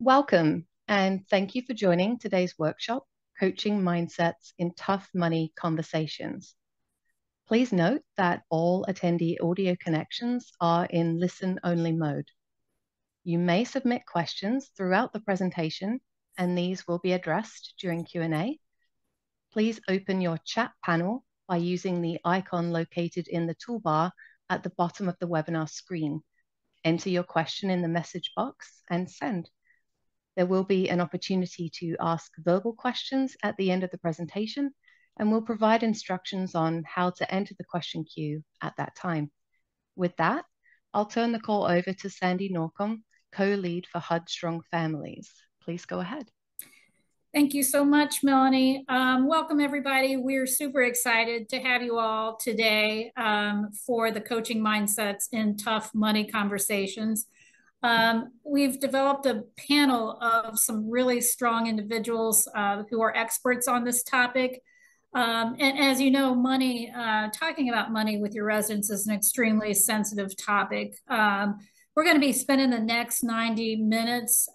Welcome, and thank you for joining today's workshop, Coaching Mindsets in Tough Money Conversations. Please note that all attendee audio connections are in listen-only mode. You may submit questions throughout the presentation, and these will be addressed during Q&A. Please open your chat panel by using the icon located in the toolbar at the bottom of the webinar screen. Enter your question in the message box and send. There will be an opportunity to ask verbal questions at the end of the presentation, and we'll provide instructions on how to enter the question queue at that time. With that, I'll turn the call over to Sandy Norcom, co-lead for HUD Strong Families. Please go ahead. Thank you so much, Melanie. Welcome, everybody. We're super excited to have you all today for the Coaching Mindsets in Tough Money Conversations. We've developed a panel of some really strong individuals who are experts on this topic. And as you know, money, talking about money with your residents is an extremely sensitive topic. We're going to be spending the next 90 minutes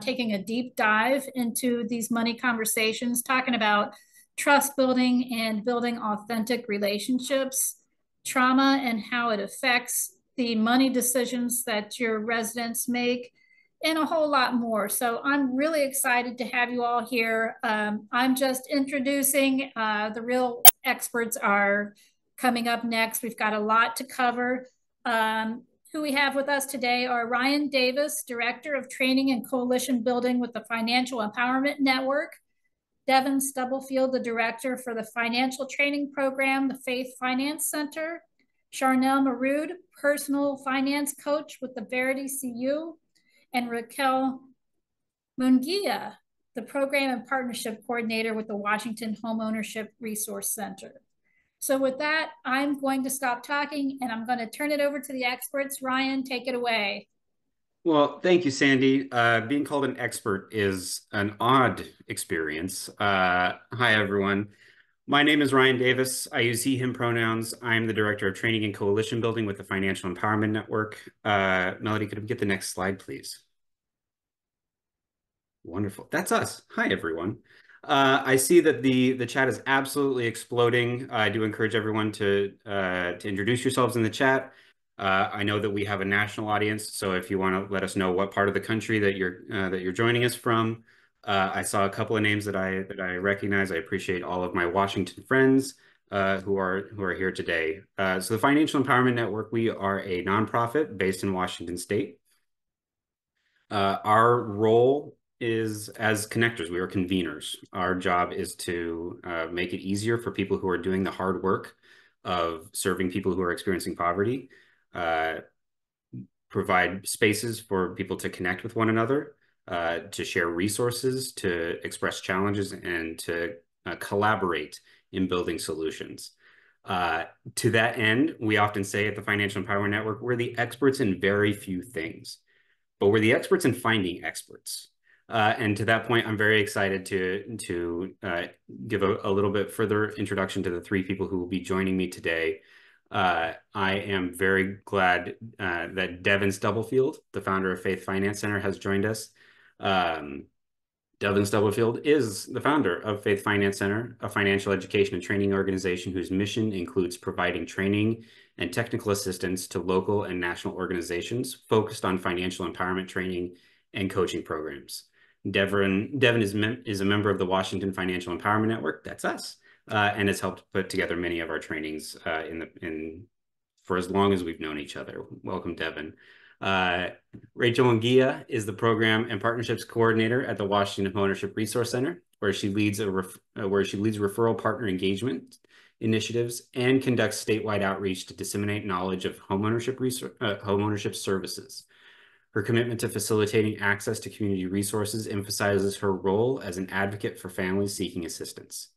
taking a deep dive into these money conversations, talking about trust building and building authentic relationships, trauma and how it affects the money decisions that your residents make, and a whole lot more. So I'm really excited to have you all here. I'm just introducing, the real experts are coming up next. We've got a lot to cover. Who we have with us today are Ryan Davis, Director of Training and Coalition Building with the Financial Empowerment Network, Devin Stubblefield, the Director for the Financial Training Program, the Faith Finance Center, Charnel Marood, Personal Finance Coach with the Verity CU, and Raquel Munguia, the Program and Partnership Coordinator with the Washington Homeownership Resource Center. So with that, I'm going to stop talking and I'm going to turn it over to the experts. Ryan, take it away. Well, thank you, Sandy. Being called an expert is an odd experience. Hi, everyone. My name is Ryan Davis. I use he, him pronouns. I'm the Director of Training and Coalition Building with the Financial Empowerment Network. Melody, could we get the next slide, please? Wonderful. That's us. Hi, everyone. I see that the chat is absolutely exploding. I do encourage everyone to introduce yourselves in the chat. I know that we have a national audience, so if you want to let us know what part of the country that you're joining us from. I saw a couple of names that I recognize. I appreciate all of my Washington friends who are here today. So the Financial Empowerment Network, we are a nonprofit based in Washington State. Our role is as connectors. We are conveners. Our job is to make it easier for people who are doing the hard work of serving people who are experiencing poverty, provide spaces for people to connect with one another, to share resources, to express challenges, and to collaborate in building solutions. To that end, we often say at the Financial Empowerment Network, we're the experts in very few things, but we're the experts in finding experts. And to that point, I'm very excited to give a little bit further introduction to the three people who will be joining me today. I am very glad that Devin Stubblefield, the founder of Faith Finance Center, has joined us. Devin Stubblefield is the founder of Faith Finance Center, a financial education and training organization whose mission includes providing training and technical assistance to local and national organizations focused on financial empowerment training and coaching programs. Devin is a member of the Washington Financial Empowerment Network, that's us, and has helped put together many of our trainings for as long as we've known each other. Welcome, Devin. Raquel Munguia is the Program and Partnerships Coordinator at the Washington Homeownership Resource Center, where she leads referral partner engagement initiatives and conducts statewide outreach to disseminate knowledge of homeownership services. Her commitment to facilitating access to community resources emphasizes her role as an advocate for families seeking assistance.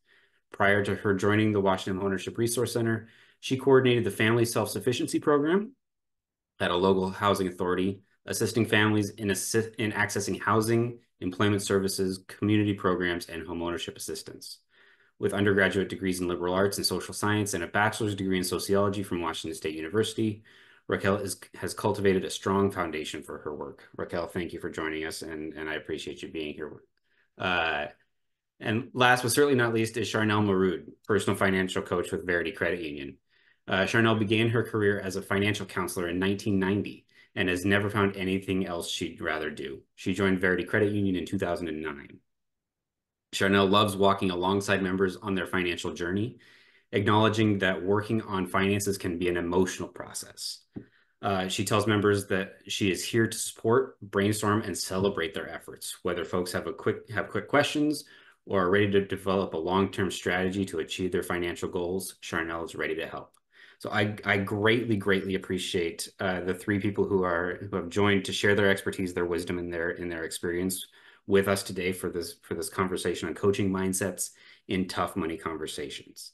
Prior to her joining the Washington Homeownership Resource Center, she coordinated the Family Self-Sufficiency Program at a local housing authority, assisting families in accessing housing, employment services, community programs, and homeownership assistance. With undergraduate degrees in liberal arts and social science and a bachelor's degree in sociology from Washington State University, Raquel has cultivated a strong foundation for her work. Raquel, thank you for joining us, and I appreciate you being here. And last but certainly not least is Charnel Marood, personal financial coach with Verity Credit Union. Charnel began her career as a financial counselor in 1990 and has never found anything else she'd rather do. She joined Verity Credit Union in 2009. Charnel loves walking alongside members on their financial journey, acknowledging that working on finances can be an emotional process. She tells members that she is here to support, brainstorm, and celebrate their efforts, whether folks have quick questions or are ready to develop a long-term strategy to achieve their financial goals. Charnel is ready to help. So I greatly appreciate the three people who have joined to share their expertise, their wisdom, and their experience with us today for this conversation on coaching mindsets in tough money conversations.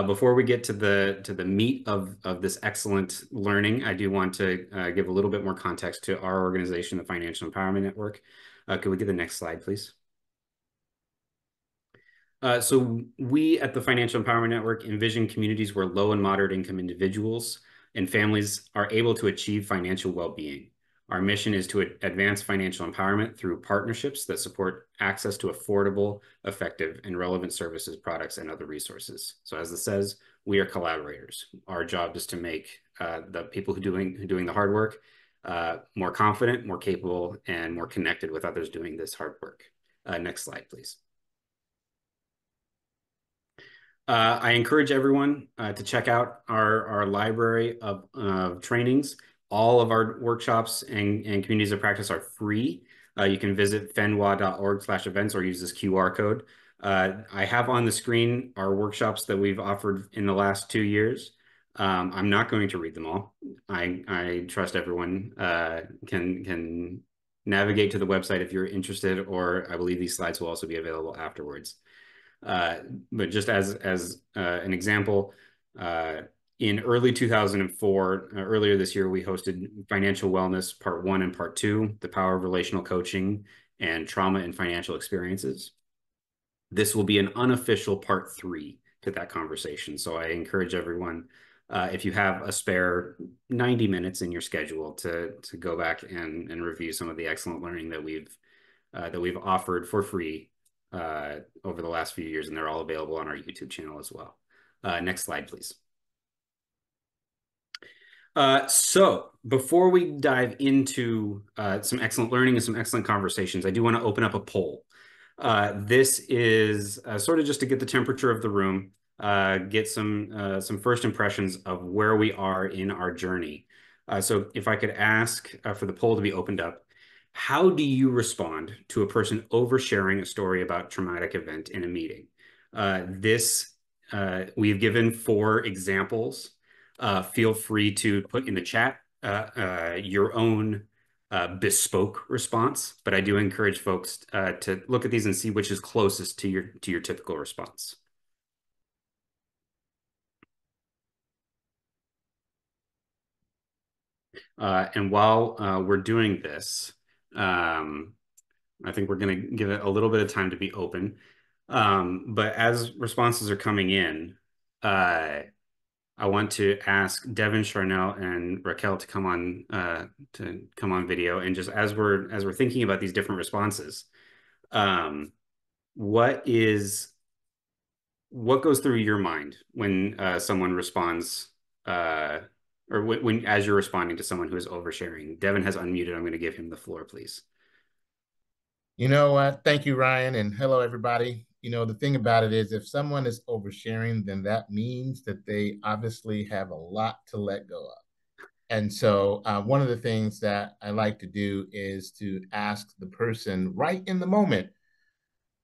Before we get to the meat of this excellent learning, I do want to give a little bit more context to our organization, the Financial Empowerment Network. Could we get the next slide, please? So we at the Financial Empowerment Network envision communities where low and moderate income individuals and families are able to achieve financial well-being. Our mission is to advance financial empowerment through partnerships that support access to affordable, effective, and relevant services, products, and other resources. So as it says, we are collaborators. Our job is to make the people who are doing the hard work more confident, more capable, and more connected with others doing this hard work. Next slide, please. I encourage everyone to check out our library of trainings. All of our workshops and communities of practice are free. You can visit fenwa.org/events or use this QR code. I have on the screen our workshops that we've offered in the last 2 years. I'm not going to read them all. I trust everyone can navigate to the website if you're interested, or I believe these slides will also be available afterwards. But just as an example, in early 2004, earlier this year, we hosted Financial Wellness Part 1 and Part 2, The Power of Relational Coaching and Trauma and Financial Experiences. This will be an unofficial Part 3 to that conversation. So I encourage everyone, if you have a spare 90 minutes in your schedule, to go back and review some of the excellent learning that we've offered for free over the last few years, and they're all available on our YouTube channel as well. Next slide, please. So before we dive into some excellent learning and some excellent conversations, I do want to open up a poll. This is sort of just to get the temperature of the room, get some first impressions of where we are in our journey. So if I could ask for the poll to be opened up, how do you respond to a person oversharing a story about a traumatic event in a meeting? We've given 4 examples. Feel free to put in the chat your own bespoke response, but I do encourage folks to look at these and see which is closest to your typical response. And while we're doing this, I think we're going to give it a little bit of time to be open. But as responses are coming in, I want to ask Devin, Charnel, and Raquel to come on video, and just as we're thinking about these different responses, what goes through your mind when someone responds, or when as you're responding to someone who is oversharing? Devin has unmuted. I'm going to give him the floor, please. You know what? Thank you, Ryan, and hello, everybody. You know, the thing about it is if someone is oversharing, then that means that they obviously have a lot to let go of. And so one of the things that I like to do is to ask the person right in the moment,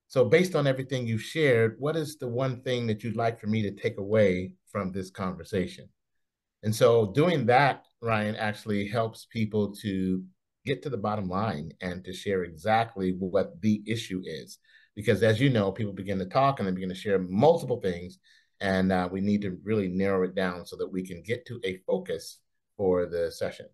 so based on everything you've shared, what is the one thing that you'd like for me to take away from this conversation? And so doing that, Ryan, actually helps people to get to the bottom line and to share exactly what the issue is. Because as you know, people begin to talk and they begin to share multiple things, and we need to really narrow it down so that we can get to a focus for the session.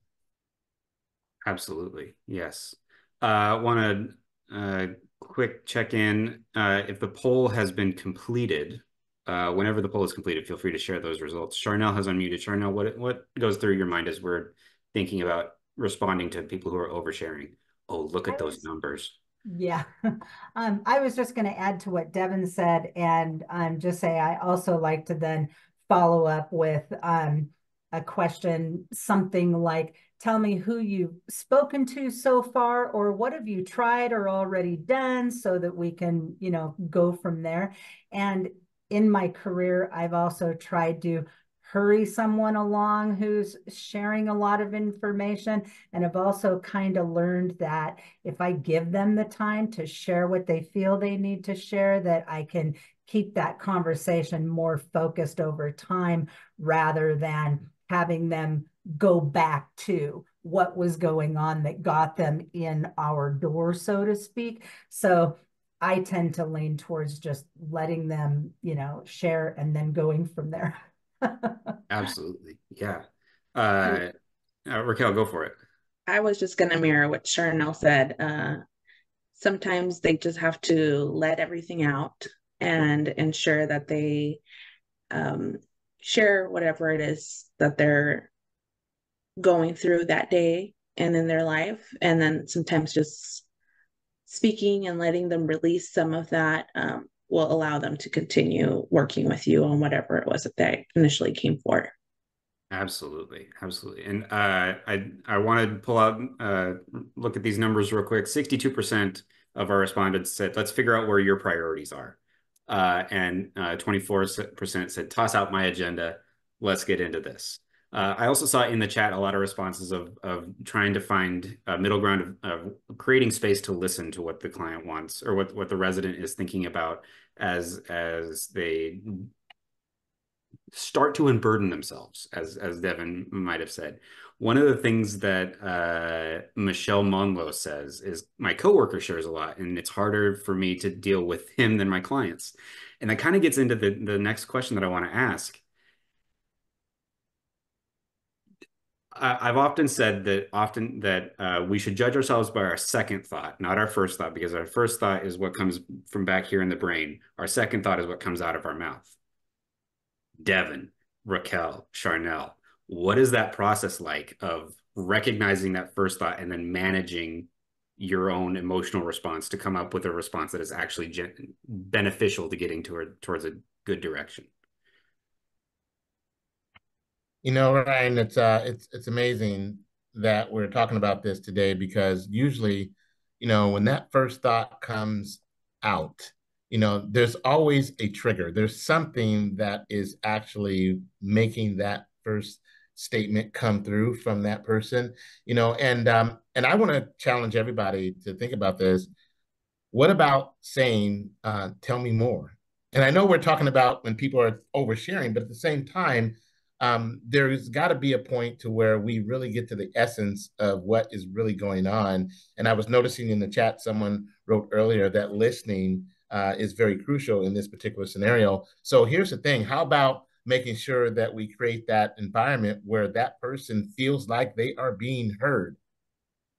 Absolutely, yes. I want to quick check in if the poll has been completed. Whenever the poll is completed, feel free to share those results. Charnel has unmuted. Charnel, what goes through your mind as we're thinking about responding to people who are oversharing? Oh, look at those numbers. Yeah, I was just going to add to what Devin said and just say I also like to then follow up with a question, something like, tell me who you've spoken to so far, or what have you tried or already done, so that we can, you know, go from there. And in my career, I've also tried to hurry someone along who's sharing a lot of information. And I've also kind of learned that if I give them the time to share what they feel they need to share, that I can keep that conversation more focused over time, rather than having them go back to what was going on that got them in our door, so to speak. So I tend to lean towards just letting them, you know, share and then going from there. Absolutely. Yeah. Raquel, go for it. I was just going to mirror what Charnel said. Sometimes they just have to let everything out and ensure that they share whatever it is that they're going through that day and in their life. And then sometimes just speaking and letting them release some of that will allow them to continue working with you on whatever it was that they initially came for. Absolutely, absolutely. And I want to pull out, look at these numbers real quick. 62% of our respondents said, let's figure out where your priorities are. And 24% said, toss out my agenda. Let's get into this. I also saw in the chat a lot of responses of trying to find a middle ground of creating space to listen to what the client wants, or what the resident is thinking about as they start to unburden themselves, as Devin might have said. One of the things that Michelle Monlo says is, my coworker shares a lot, and it's harder for me to deal with him than my clients. And that kind of gets into the next question that I want to ask. I've often said that we should judge ourselves by our second thought, not our first thought, because our first thought is what comes from back here in the brain. Our second thought is what comes out of our mouth. Devin, Raquel, Charnel, what is that process like of recognizing that first thought and then managing your own emotional response to come up with a response that is actually beneficial to getting towards a good direction? You know, Ryan, it's amazing that we're talking about this today, because usually, you know, when that first thought comes out, you know, there's always a trigger. There's something that is actually making that first statement come through from that person, you know, and I want to challenge everybody to think about this. What about saying, tell me more? And I know we're talking about when people are oversharing, but at the same time, there's got to be a point to where we really get to the essence of what is really going on. And I was noticing in the chat, someone wrote earlier that listening is very crucial in this particular scenario. So here's the thing. How about making sure that we create that environment where that person feels like they are being heard,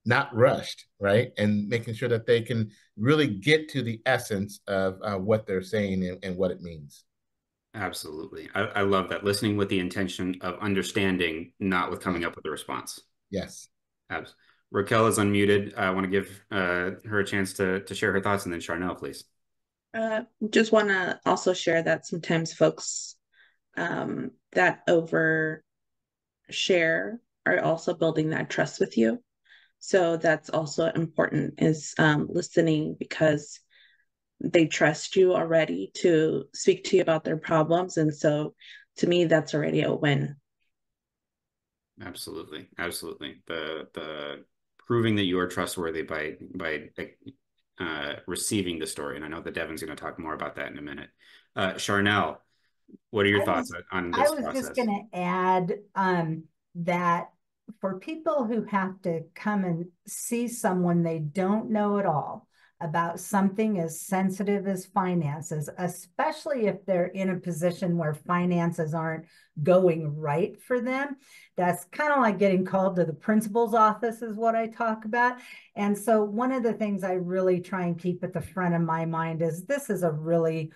not rushed, right? And making sure that they can really get to the essence of what they're saying and what it means. Absolutely. I love that. Listening with the intention of understanding, not with coming up with a response. Yes. Absolutely. Raquel is unmuted. I want to give her a chance to share her thoughts, and then Charnel, please. Just want to also share that sometimes folks that overshare are also building that trust with you. So that's also important, is listening, because they trust you already to speak to you about their problems. And so to me, that's already a win. Absolutely. Absolutely. The proving that you are trustworthy by receiving the story. And I know that Devin's going to talk more about that in a minute. Charnel, what are your thoughts on this process? I was just going to add that for people who have to come and see someone they don't know at all about something as sensitive as finances, especially if they're in a position where finances aren't going right for them, that's kind of like getting called to the principal's office, is what I talk about. And so one of the things I really try and keep at the front of my mind is, this is a really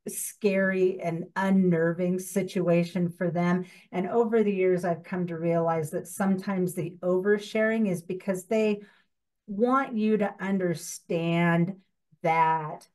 scary and unnerving situation for them. And over the years, I've come to realize that sometimes the oversharing is because they want you to understand that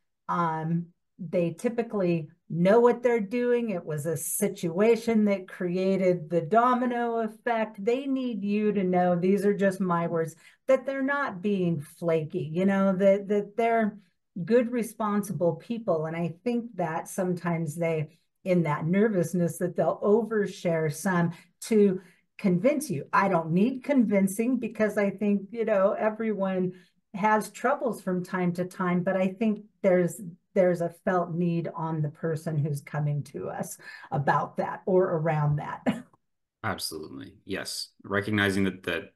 they typically know what they're doing. It was a situation that created the domino effect. They need you to know, these are just my words, that they're not being flaky, you know, that they're good, responsible people. And I think that sometimes they, in that nervousness, that they'll overshare some to convince you. I don't need convincing, because I think, you know, everyone has troubles from time to time, but I think there's a felt need on the person who's coming to us about that or around that. Absolutely. Yes. Recognizing that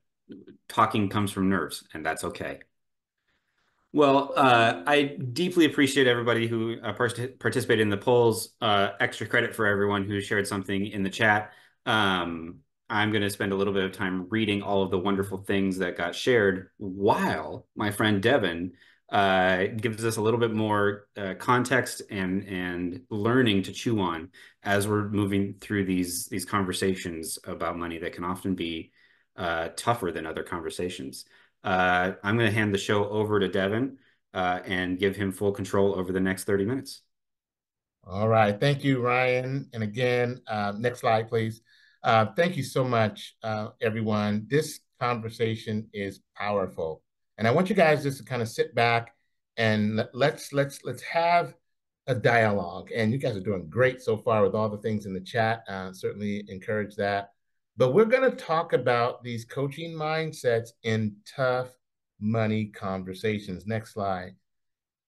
talking comes from nerves, and that's okay. Well, I deeply appreciate everybody who participated in the polls. Extra credit for everyone who shared something in the chat. I'm going to spend a little bit of time reading all of the wonderful things that got shared, while my friend Devin gives us a little bit more context and learning to chew on as we're moving through these conversations about money that can often be tougher than other conversations. I'm going to hand the show over to Devin and give him full control over the next 30 minutes. All right. Thank you, Ryan. And again, next slide, please. Thank you so much, everyone. This conversation is powerful. And I want you guys just to kind of sit back and let's have a dialogue. And you guys are doing great so far with all the things in the chat. Certainly encourage that. But we're going to talk about these coaching mindsets in tough money conversations. Next slide.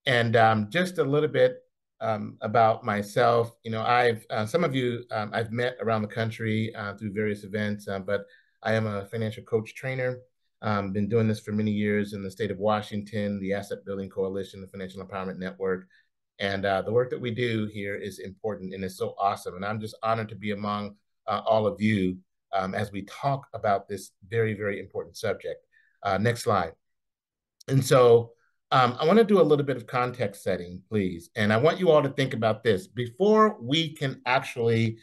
And just a little bit about myself. You know, I've some of you I've met around the country through various events, but I am a financial coach trainer. Been doing this for many years in the state of Washington, the Asset Building Coalition, the Financial Empowerment Network. And the work that we do here is important and it's so awesome. And I'm just honored to be among all of you as we talk about this very, very important subject. Next slide. And so I want to do a little bit of context setting, please. And I want you all to think about this. Before we can actually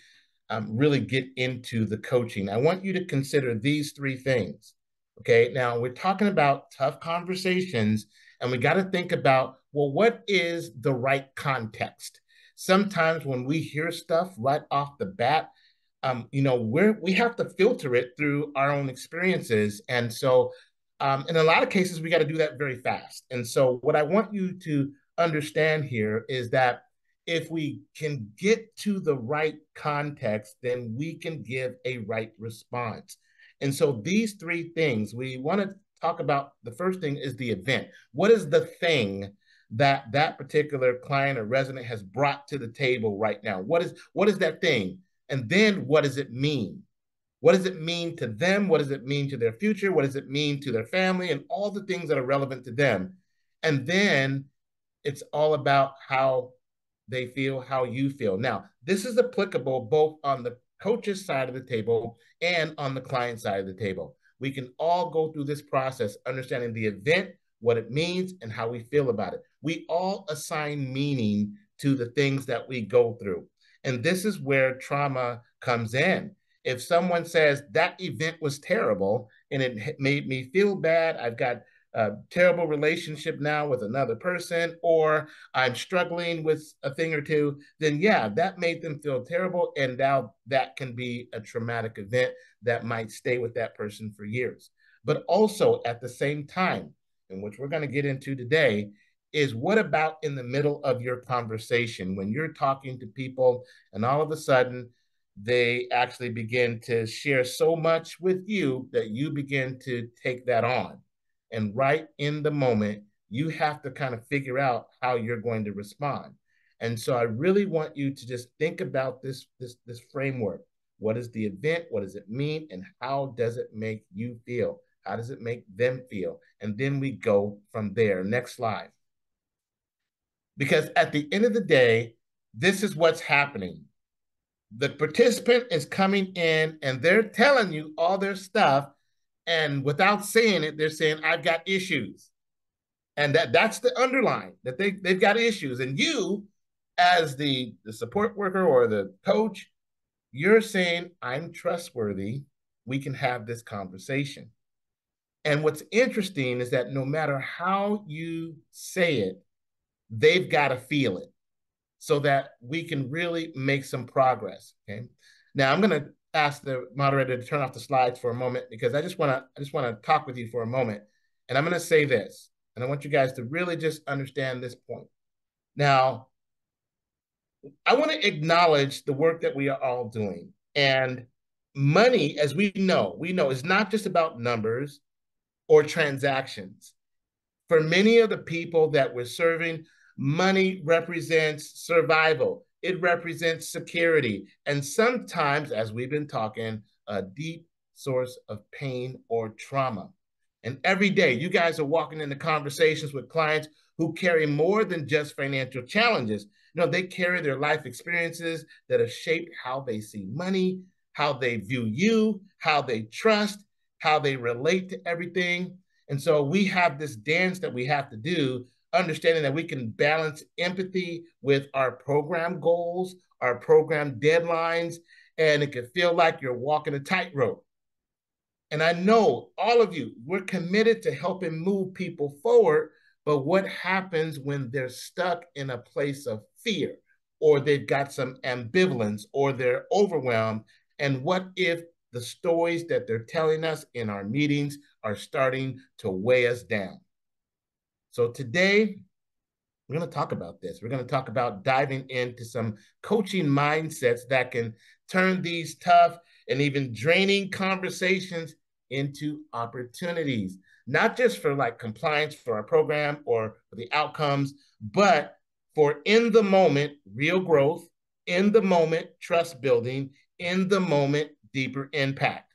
really get into the coaching, I want you to consider these three things. Okay, now we're talking about tough conversations, and we got to think about, well, what is the right context? Sometimes when we hear stuff right off the bat, you know, we have to filter it through our own experiences. And so in a lot of cases, we got to do that very fast. And so what I want you to understand here is that if we can get to the right context, then we can give a right response. And so these three things, we want to talk about. The first thing is the event. What is the thing that that particular client or resident has brought to the table right now? What is that thing? And then what does it mean? What does it mean to them? What does it mean to their future? What does it mean to their family? And all the things that are relevant to them. And then it's all about how they feel, how you feel. Now, this is applicable both on the coach's side of the table and on the client side of the table. We can all go through this process, understanding the event, what it means, and how we feel about it. We all assign meaning to the things that we go through. And this is where trauma comes in. If someone says that event was terrible and it made me feel bad, I've got a terrible relationship now with another person, or I'm struggling with a thing or two, then yeah, that made them feel terrible. And now that can be a traumatic event that might stay with that person for years. But also at the same time, and which we're going to get into today, is what about in the middle of your conversation when you're talking to people and all of a sudden they actually begin to share so much with you that you begin to take that on. And right in the moment, you have to kind of figure out how you're going to respond. And so I really want you to just think about this framework. What is the event? What does it mean? And how does it make you feel? How does it make them feel? And then we go from there. Next slide. Because at the end of the day, this is what's happening. The participant is coming in and they're telling you all their stuff. And without saying it, they're saying, I've got issues. And that's the underline, that they've got issues. And you as the support worker or the coach, you're saying, I'm trustworthy. We can have this conversation. And what's interesting is that no matter how you say it, they've got to feel it so that we can really make some progress. Okay. Now I'm going to ask the moderator to turn off the slides for a moment because I just want to talk with you for a moment. And I'm going to say this, and I want you guys to really just understand this point. Now, I want to acknowledge the work that we are all doing. And money, as we know, is not just about numbers or transactions. For many of the people that we're serving, money represents survival. It represents security. And sometimes, as we've been talking, a deep source of pain or trauma. And every day, you guys are walking into conversations with clients who carry more than just financial challenges. They carry their life experiences that have shaped how they see money, how they view you, how they trust, how they relate to everything. And so we have this dance that we have to do, understanding that we can balance empathy with our program goals, our program deadlines, and it can feel like you're walking a tightrope. And I know all of you, we're committed to helping move people forward, but what happens when they're stuck in a place of fear, or they've got some ambivalence, or they're overwhelmed? And what if the stories that they're telling us in our meetings are starting to weigh us down? So today, we're going to talk about this. We're going to talk about diving into some coaching mindsets that can turn these tough and even draining conversations into opportunities, not just for like compliance for our program or for the outcomes, but for in the moment, real growth, in the moment, trust building, in the moment, deeper impact.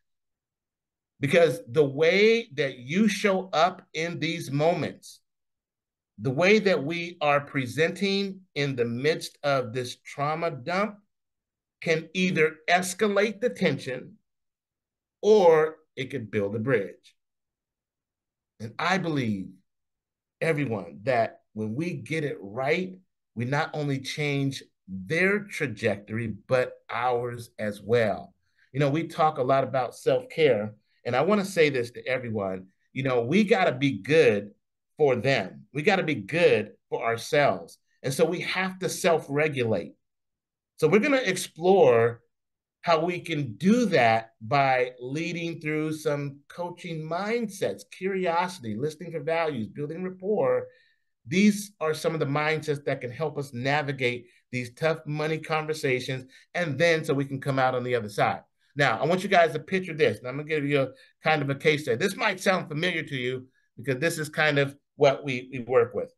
Because the way that you show up in these moments, the way that we are presenting in the midst of this trauma dump can either escalate the tension or it could build a bridge. And I believe, everyone, that when we get it right, we not only change their trajectory, but ours as well. We talk a lot about self-care, and I want to say this to everyone. We got to be good for them. We got to be good for ourselves. And so we have to self-regulate. So we're going to explore how we can do that by leading through some coaching mindsets, curiosity, listening for values, building rapport. These are some of the mindsets that can help us navigate these tough money conversations, and then so we can come out on the other side. Now, I want you guys to picture this, and I'm going to give you a kind of a case study. This might sound familiar to you because this is kind of what we work with.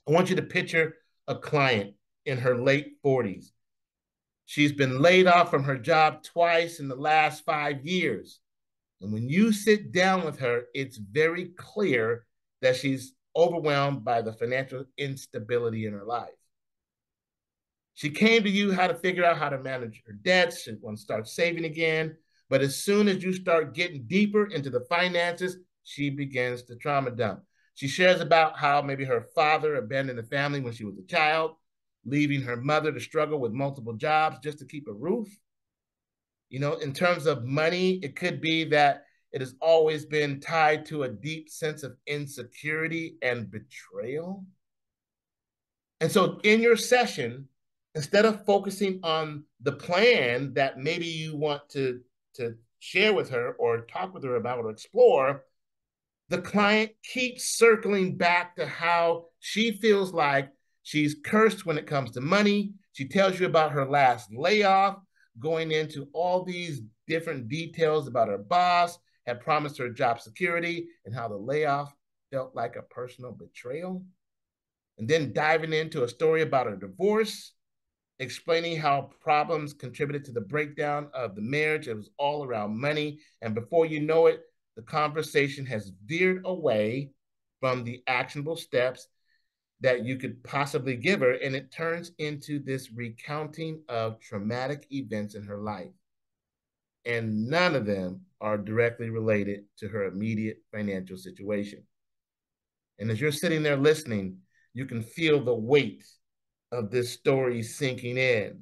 I want you to picture a client in her late 40s. She's been laid off from her job twice in the last 5 years. And when you sit down with her, it's very clear that she's overwhelmed by the financial instability in her life. She came to you how to figure out how to manage her debts. She wants to start saving again. But as soon as you start getting deeper into the finances, she begins to trauma dump. She shares about how maybe her father abandoned the family when she was a child, leaving her mother to struggle with multiple jobs just to keep a roof. In terms of money, it could be that it has always been tied to a deep sense of insecurity and betrayal. And so in your session, instead of focusing on the plan that maybe you want to share with her or talk with her about or explore, the client keeps circling back to how she feels like she's cursed when it comes to money. She tells you about her last layoff, going into all these different details about her boss had promised her job security and how the layoff felt like a personal betrayal. And then diving into a story about her divorce, explaining how problems contributed to the breakdown of the marriage. It was all around money. And before you know it, the conversation has veered away from the actionable steps that you could possibly give her, and it turns into this recounting of traumatic events in her life. And none of them are directly related to her immediate financial situation. And as you're sitting there listening, you can feel the weight of this story sinking in.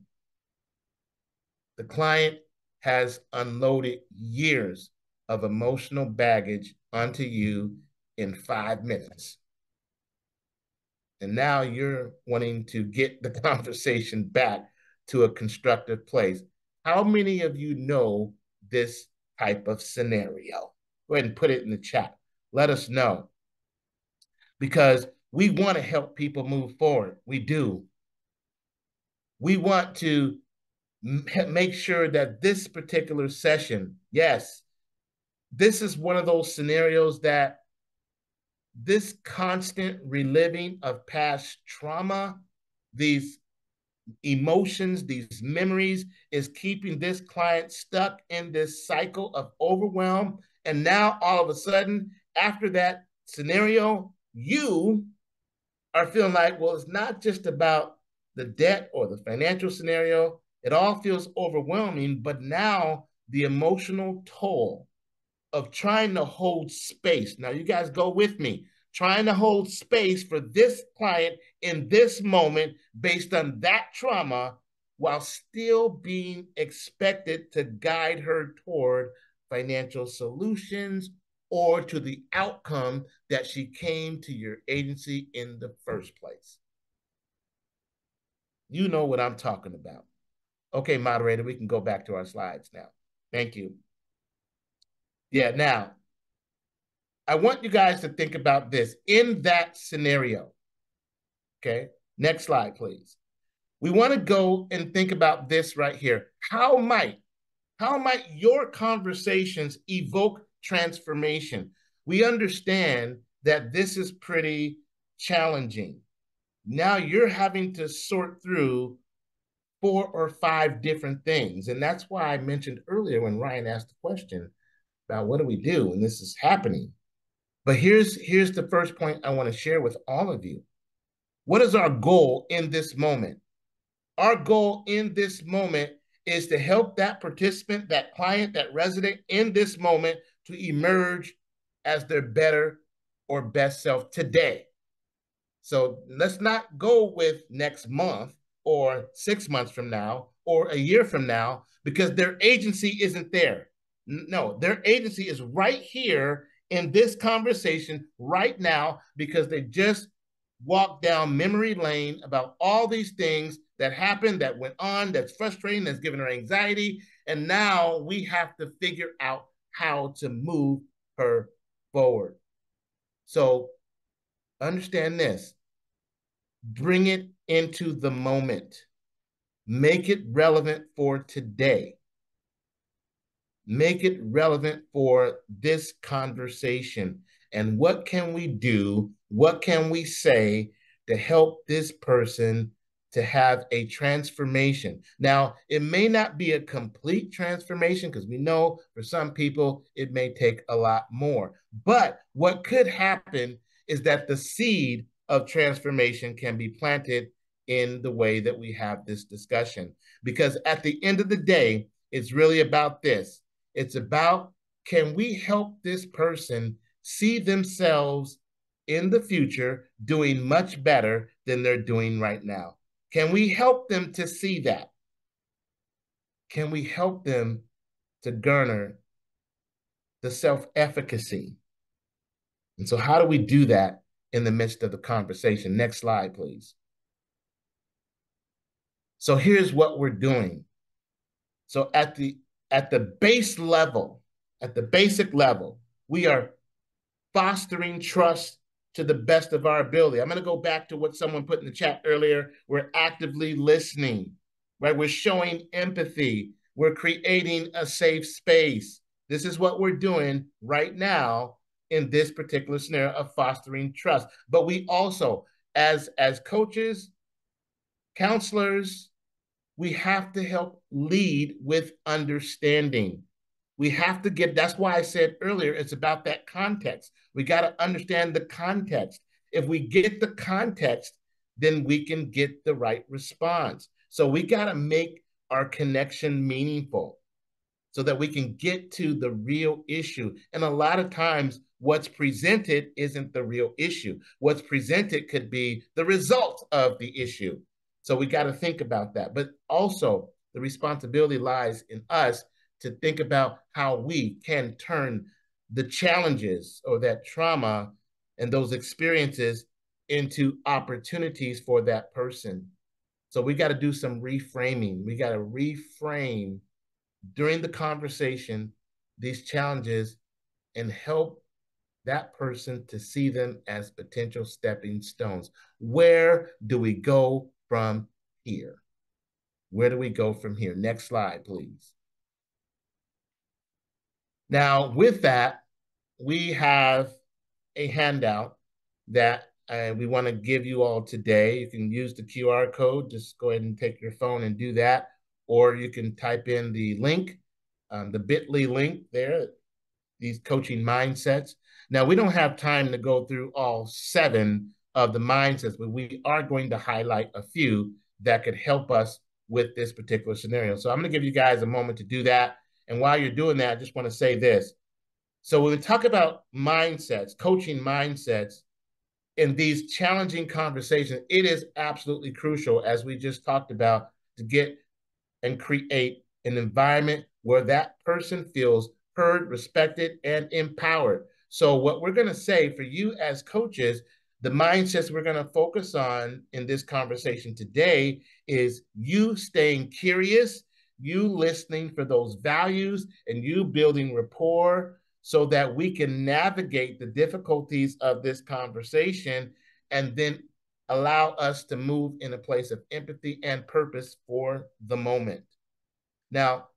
The client has unloaded years of emotional baggage onto you in 5 minutes. And now you're wanting to get the conversation back to a constructive place. How many of you know this type of scenario? Go ahead and put it in the chat. Let us know. Because we want to help people move forward. We do. We want to make sure that this particular session, yes, this is one of those scenarios that this constant reliving of past trauma, these emotions, these memories is keeping this client stuck in this cycle of overwhelm. And now all of a sudden, after that scenario, you are feeling like, well, it's not just about the debt or the financial scenario. It all feels overwhelming, but now the emotional toll of trying to hold space. Now, you guys go with me. Trying to hold space for this client in this moment based on that trauma while still being expected to guide her toward financial solutions or to the outcome that she came to your agency in the first place. You know what I'm talking about. Okay, moderator, we can go back to our slides now. Thank you. Yeah, now, I want you guys to think about this in that scenario. Okay, next slide, please. We want to go and think about this right here. How might your conversations evoke transformation? We understand that this is pretty challenging. Now you're having to sort through 4 or 5 different things. And that's why I mentioned earlier when Ryan asked the question about what do we do when this is happening. But here's the first point I want to share with all of you. What is our goal in this moment? Our goal in this moment is to help that participant, that client, that resident in this moment to emerge as their better or best self today. So let's not go with next month or 6 months from now or a year from now because their agency isn't there. No, their agency is right here in this conversation right now because they just walked down memory lane about all these things that happened, that went on, that's frustrating, that's giving her anxiety. And now we have to figure out how to move her forward. So understand this. Bring it into the moment. Make it relevant for today. Make it relevant for this conversation. And what can we do? What can we say to help this person to have a transformation? Now, it may not be a complete transformation because we know for some people it may take a lot more. But what could happen is that the seed of transformation can be planted in the way that we have this discussion. Because at the end of the day, it's really about this. It's about, can we help this person see themselves in the future doing much better than they're doing right now? Can we help them to see that? Can we help them to garner the self-efficacy? And so how do we do that in the midst of the conversation? Next slide, please. So here's what we're doing. So at the base level, at the basic level, we are fostering trust to the best of our ability. I'm going to go back to what someone put in the chat earlier. We're actively listening, right? We're showing empathy. We're creating a safe space. This is what we're doing right now in this particular scenario of fostering trust. But we also, as coaches, counselors, we have to help lead with understanding. We have to get, that's why I said earlier, it's about that context. We got to understand the context. If we get the context, then we can get the right response. So we got to make our connection meaningful so that we can get to the real issue. And a lot of times what's presented isn't the real issue. What's presented could be the result of the issue. So we got to think about that. But also the responsibility lies in us to think about how we can turn the challenges or that trauma and those experiences into opportunities for that person. So we got to do some reframing. We got to reframe during the conversation these challenges and help that person to see them as potential stepping stones. Where do we go from here? Where do we go from here? Next slide, please. Now, with that, we have a handout that we want to give you all today. You can use the QR code. Just go ahead and take your phone and do that. Or you can type in the link, the bit.ly link there, these coaching mindsets. Now, we don't have time to go through all 7 of the mindsets, but we are going to highlight a few that could help us with this particular scenario. So I'm going to give you guys a moment to do that. And while you're doing that, I just want to say this. So when we talk about mindsets, coaching mindsets, in these challenging conversations, it is absolutely crucial, as we just talked about, to get and create an environment where that person feels heard, respected, and empowered. So what we're going to say for you as coaches, the mindsets we're going to focus on in this conversation today is you staying curious, you listening for those values, and you building rapport so that we can navigate the difficulties of this conversation and then allow us to move in a place of empathy and purpose for the moment. Now,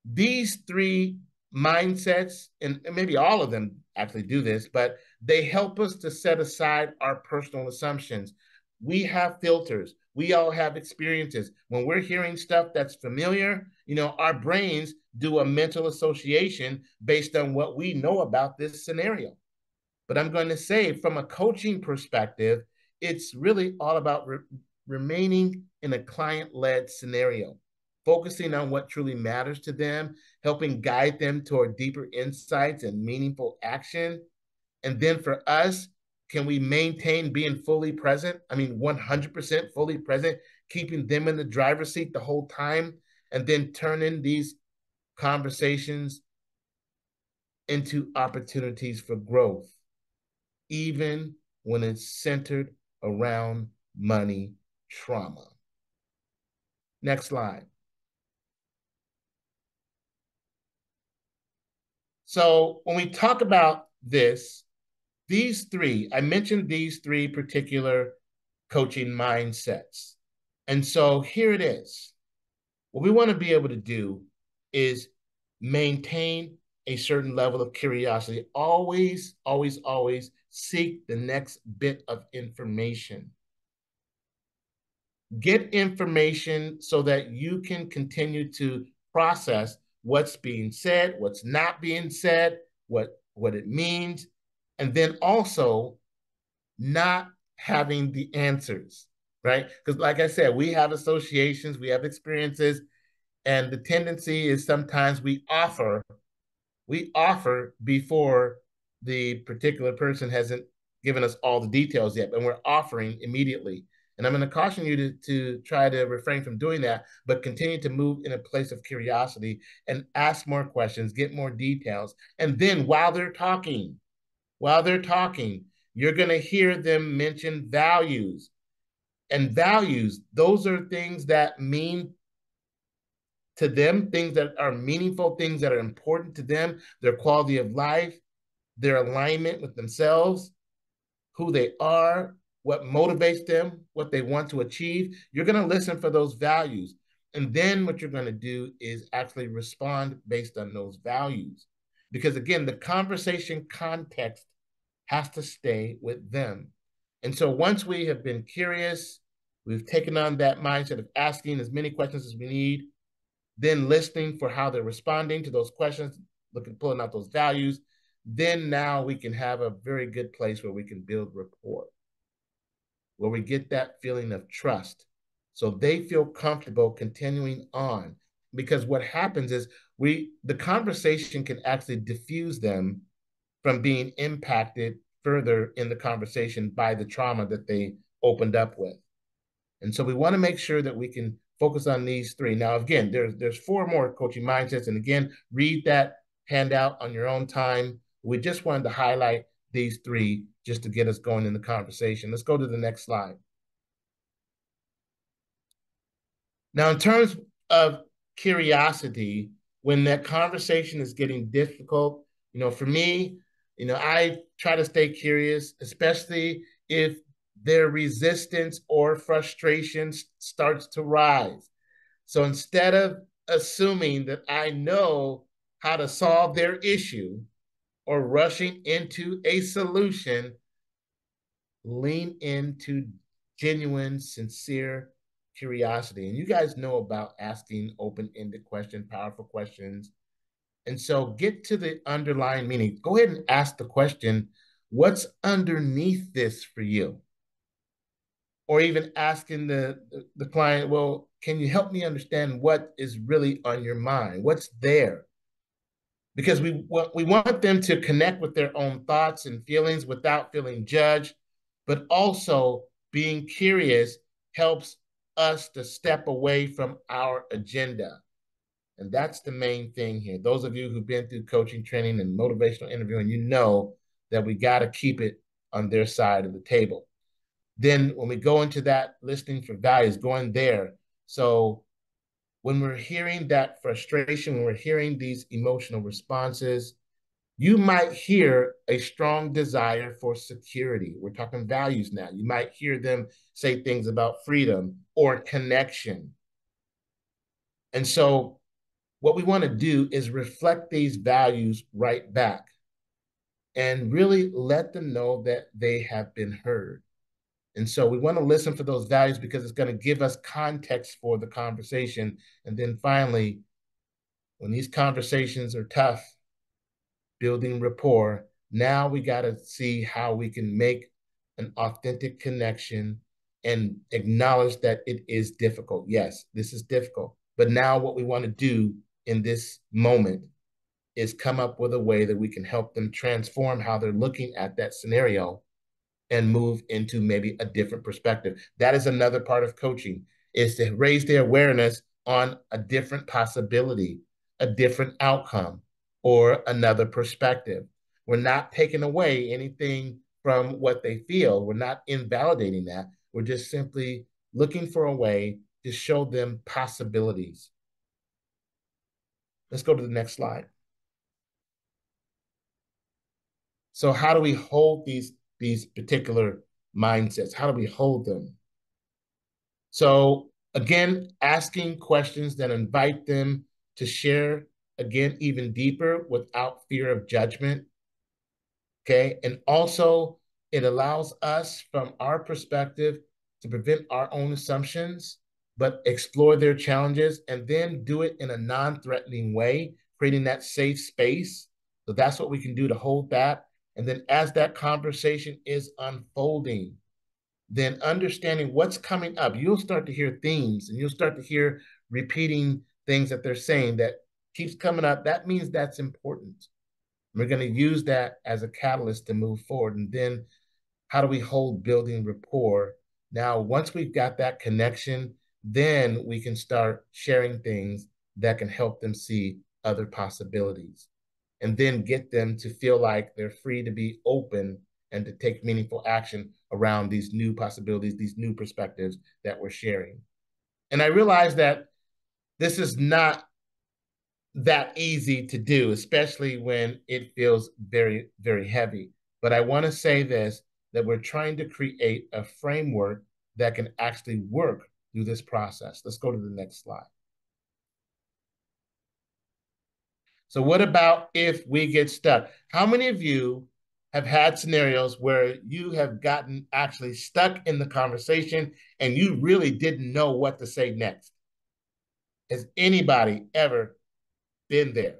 these 3 mindsets, and maybe all of them actually do this, but they help us to set aside our personal assumptions. We have filters. We all have experiences. When we're hearing stuff that's familiar, our brains do a mental association based on what we know about this scenario. But I'm going to say, from a coaching perspective, it's really all about remaining in a client-led scenario, focusing on what truly matters to them, helping guide them toward deeper insights and meaningful action. And then for us, can we maintain being fully present? 100% fully present, keeping them in the driver's seat the whole time, and then turning these conversations into opportunities for growth, even when it's centered around money trauma. Next slide. So when we talk about this, I mentioned these 3 particular coaching mindsets. And so here it is. What we want to be able to do is maintain a certain level of curiosity. Always, always, always seek the next bit of information. Get information so that you can continue to process what's being said, what's not being said, what it means, and then also not having the answers, right? Because like I said, we have associations, we have experiences, and the tendency is sometimes we offer before the particular person hasn't given us all the details yet, and we're offering immediately. And I'm going to caution you to try to refrain from doing that, but continue to move in a place of curiosity and ask more questions, get more details. And then while they're talking, you're going to hear them mention values. And values, those are things that mean to them, things that are meaningful, things that are important to them, their quality of life, their alignment with themselves, who they are, what motivates them, what they want to achieve. You're going to listen for those values. And then what you're going to do is actually respond based on those values. Because again, the conversation context has to stay with them. And so once we have been curious, we've taken on that mindset of asking as many questions as we need, then listening for how they're responding to those questions, pulling out those values, then now we can have a very good place where we can build rapport, where we get that feeling of trust. So they feel comfortable continuing on. Because what happens is the conversation can actually diffuse them from being impacted further in the conversation by the trauma that they opened up with. And so we want to make sure that we can focus on these three. Now, again, there's 4 more coaching mindsets. And again, read that handout on your own time. We just wanted to highlight these 3 just to get us going in the conversation. Let's go to the next slide. Now, in terms of curiosity, when that conversation is getting difficult, for me, I try to stay curious, especially if their resistance or frustration starts to rise. So instead of assuming that I know how to solve their issue or rushing into a solution, lean into genuine, sincere curiosity. And you guys know about asking open-ended questions, powerful questions. And so get to the underlying meaning. Go ahead and ask the question, what's underneath this for you? Or even asking the client, well, can you help me understand what is really on your mind? What's there? Because we want them to connect with their own thoughts and feelings without feeling judged, but also being curious helps us to step away from our agenda. And that's the main thing here. Those of you who've been through coaching training and motivational interviewing, you know that we got to keep it on their side of the table. Then when we go into that listening for values, going there. So when we're hearing that frustration, when we're hearing these emotional responses, you might hear a strong desire for security. We're talking values now. You might hear them say things about freedom or connection. And so what we want to do is reflect these values right back and really let them know that they have been heard. And so we want to listen for those values because it's going to give us context for the conversation. And then finally, when these conversations are tough, building rapport, now we got to see how we can make an authentic connection and acknowledge that it is difficult. Yes, this is difficult. But now what we want to do in this moment is come up with a way that we can help them transform how they're looking at that scenario and move into maybe a different perspective. That is another part of coaching, is to raise their awareness on a different possibility, a different outcome, or another perspective. We're not taking away anything from what they feel. We're not invalidating that. We're just simply looking for a way to show them possibilities. Let's go to the next slide. So how do we hold these particular mindsets? How do we hold them? So again, asking questions that invite them to share, again, even deeper without fear of judgment. Okay. And also it allows us from our perspective to prevent our own assumptions, but explore their challenges and then do it in a non-threatening way, creating that safe space. So that's what we can do to hold that. And then as that conversation is unfolding, then understanding what's coming up, you'll start to hear themes and you'll start to hear repeating things that they're saying that keeps coming up. That means that's important. We're going to use that as a catalyst to move forward. And then how do we hold building rapport? Now, once we've got that connection, then we can start sharing things that can help them see other possibilities, and then get them to feel like they're free to be open and to take meaningful action around these new possibilities, these new perspectives that we're sharing. And I realize that this is not that easy to do, especially when it feels very, very heavy. But I want to say this, that we're trying to create a framework that can actually work through this process. Let's go to the next slide. So what about if we get stuck? How many of you have had scenarios where you have gotten actually stuck in the conversation and you really didn't know what to say next? Has anybody ever been there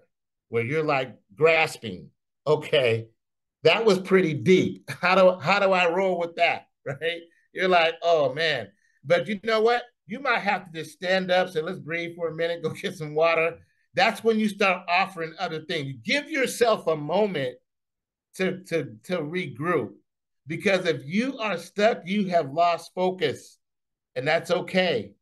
where you're like grasping, okay, that was pretty deep. How do I roll with that, right? You're like, oh man. But you know what? You might have to just stand up, say, let's breathe for a minute, go get some water. That's when you start offering other things. Give yourself a moment to regroup. Because if you are stuck, you have lost focus. and that's okay.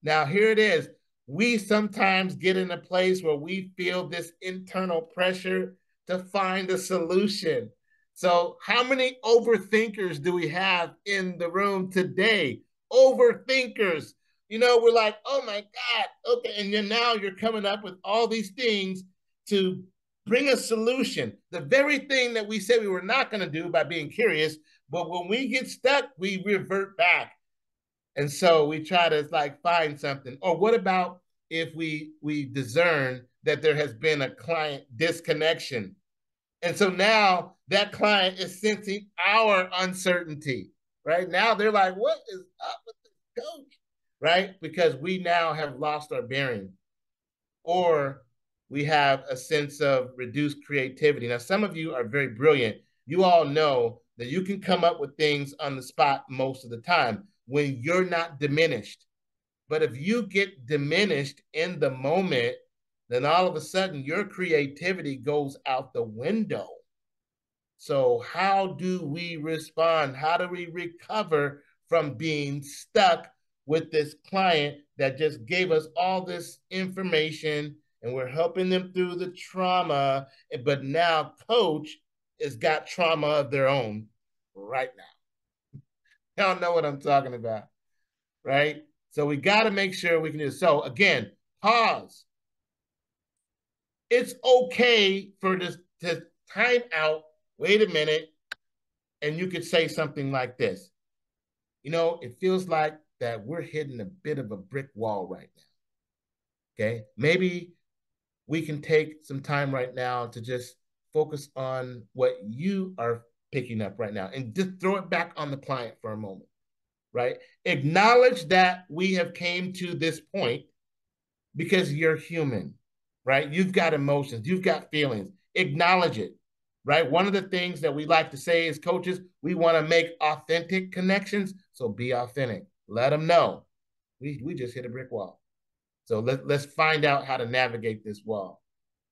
Now, here it is. We sometimes get in a place where we feel this internal pressure to find a solution. So, how many overthinkers do we have in the room today? Overthinkers. You know, we're like, oh my God, okay. And then now you're coming up with all these things to bring a solution. The very thing that we said we were not going to do by being curious, but when we get stuck, we revert back. And so we try to like find something. Or what about if we discern that there has been a client disconnection? And so now that client is sensing our uncertainty, right? Now they're like, what is up with this coach? Right? Because we now have lost our bearing. Or we have a sense of reduced creativity. Now, some of you are very brilliant. You all know that you can come up with things on the spot most of the time when you're not diminished. But if you get diminished in the moment, then all of a sudden your creativity goes out the window. So how do we respond? How do we recover from being stuck with this client that just gave us all this information and we're helping them through the trauma, but now coach has got trauma of their own right now. Y'all know what I'm talking about, right? So we got to make sure we can do this. So again, pause. It's okay for this to time out. Wait a minute. And you could say something like this. You know, it feels like that we're hitting a bit of a brick wall right now. Okay. Maybe we can take some time right now to just focus on what you are picking up right now and just throw it back on the client for a moment, right? Acknowledge that we have came to this point because you're human, right? You've got emotions, you've got feelings. Acknowledge it, right? One of the things that we like to say as coaches, we want to make authentic connections. So be authentic. Let them know we just hit a brick wall. So let's find out how to navigate this wall.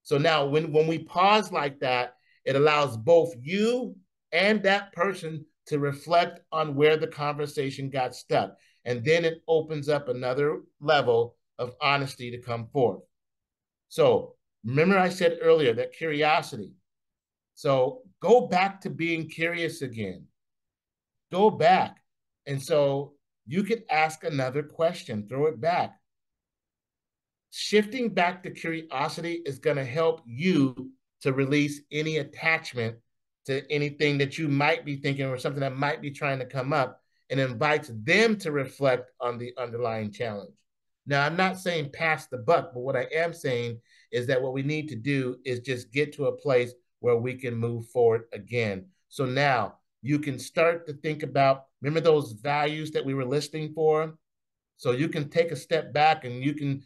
So now when we pause like that, it allows both you and that person to reflect on where the conversation got stuck. And then it opens up another level of honesty to come forth. So remember I said earlier that curiosity. So go back to being curious again. Go back. And so you could ask another question, throw it back. Shifting back to curiosity is going to help you to release any attachment to anything that you might be thinking or something that might be trying to come up, and invites them to reflect on the underlying challenge. Now, I'm not saying pass the buck, but what I am saying is that what we need to do is just get to a place where we can move forward again. So now you can start to think about, remember those values that we were listing for? So you can take a step back and you can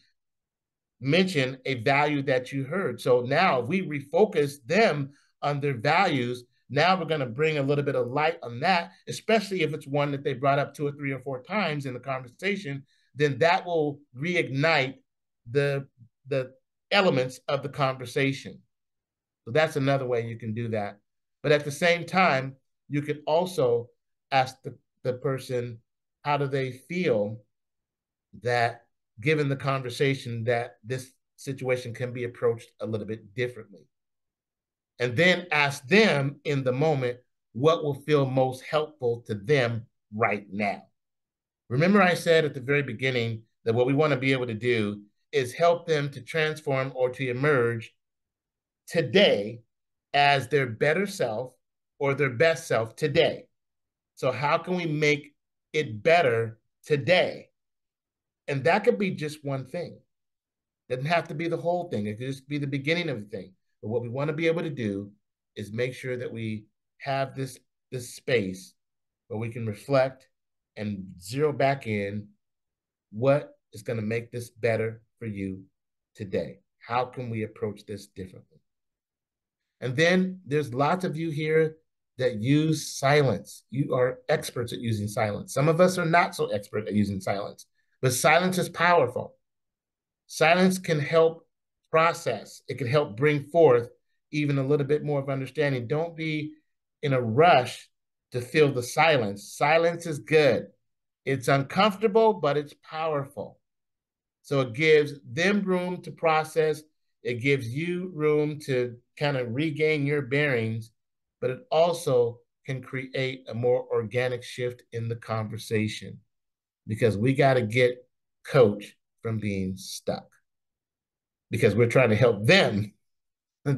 mention a value that you heard. So now if we refocus them on their values, now we're going to bring a little bit of light on that, especially if it's one that they brought up 2 or 3 or 4 times in the conversation, then that will reignite the elements of the conversation. So that's another way you can do that. But at the same time, you could also ask the person, how do they feel that given the conversation that this situation can be approached a little bit differently? And then ask them in the moment what will feel most helpful to them right now. Remember I said at the very beginning that what we want to be able to do is help them to transform or to emerge today as their better self or their best self today. So how can we make it better today? And that could be just one thing. It doesn't have to be the whole thing. It could just be the beginning of the thing. But what we want to be able to do is make sure that we have this space where we can reflect and zero back in what is going to make this better for you today. How can we approach this differently? And then there's lots of you here that use silence. You are experts at using silence. Some of us are not so expert at using silence, but silence is powerful. Silence can help process. It can help bring forth even a little bit more of understanding. Don't be in a rush to fill the silence. Silence is good. It's uncomfortable, but it's powerful. So it gives them room to process. It gives you room to kind of regain your bearings, but it also can create a more organic shift in the conversation because we got to get coach from being stuck because we're trying to help them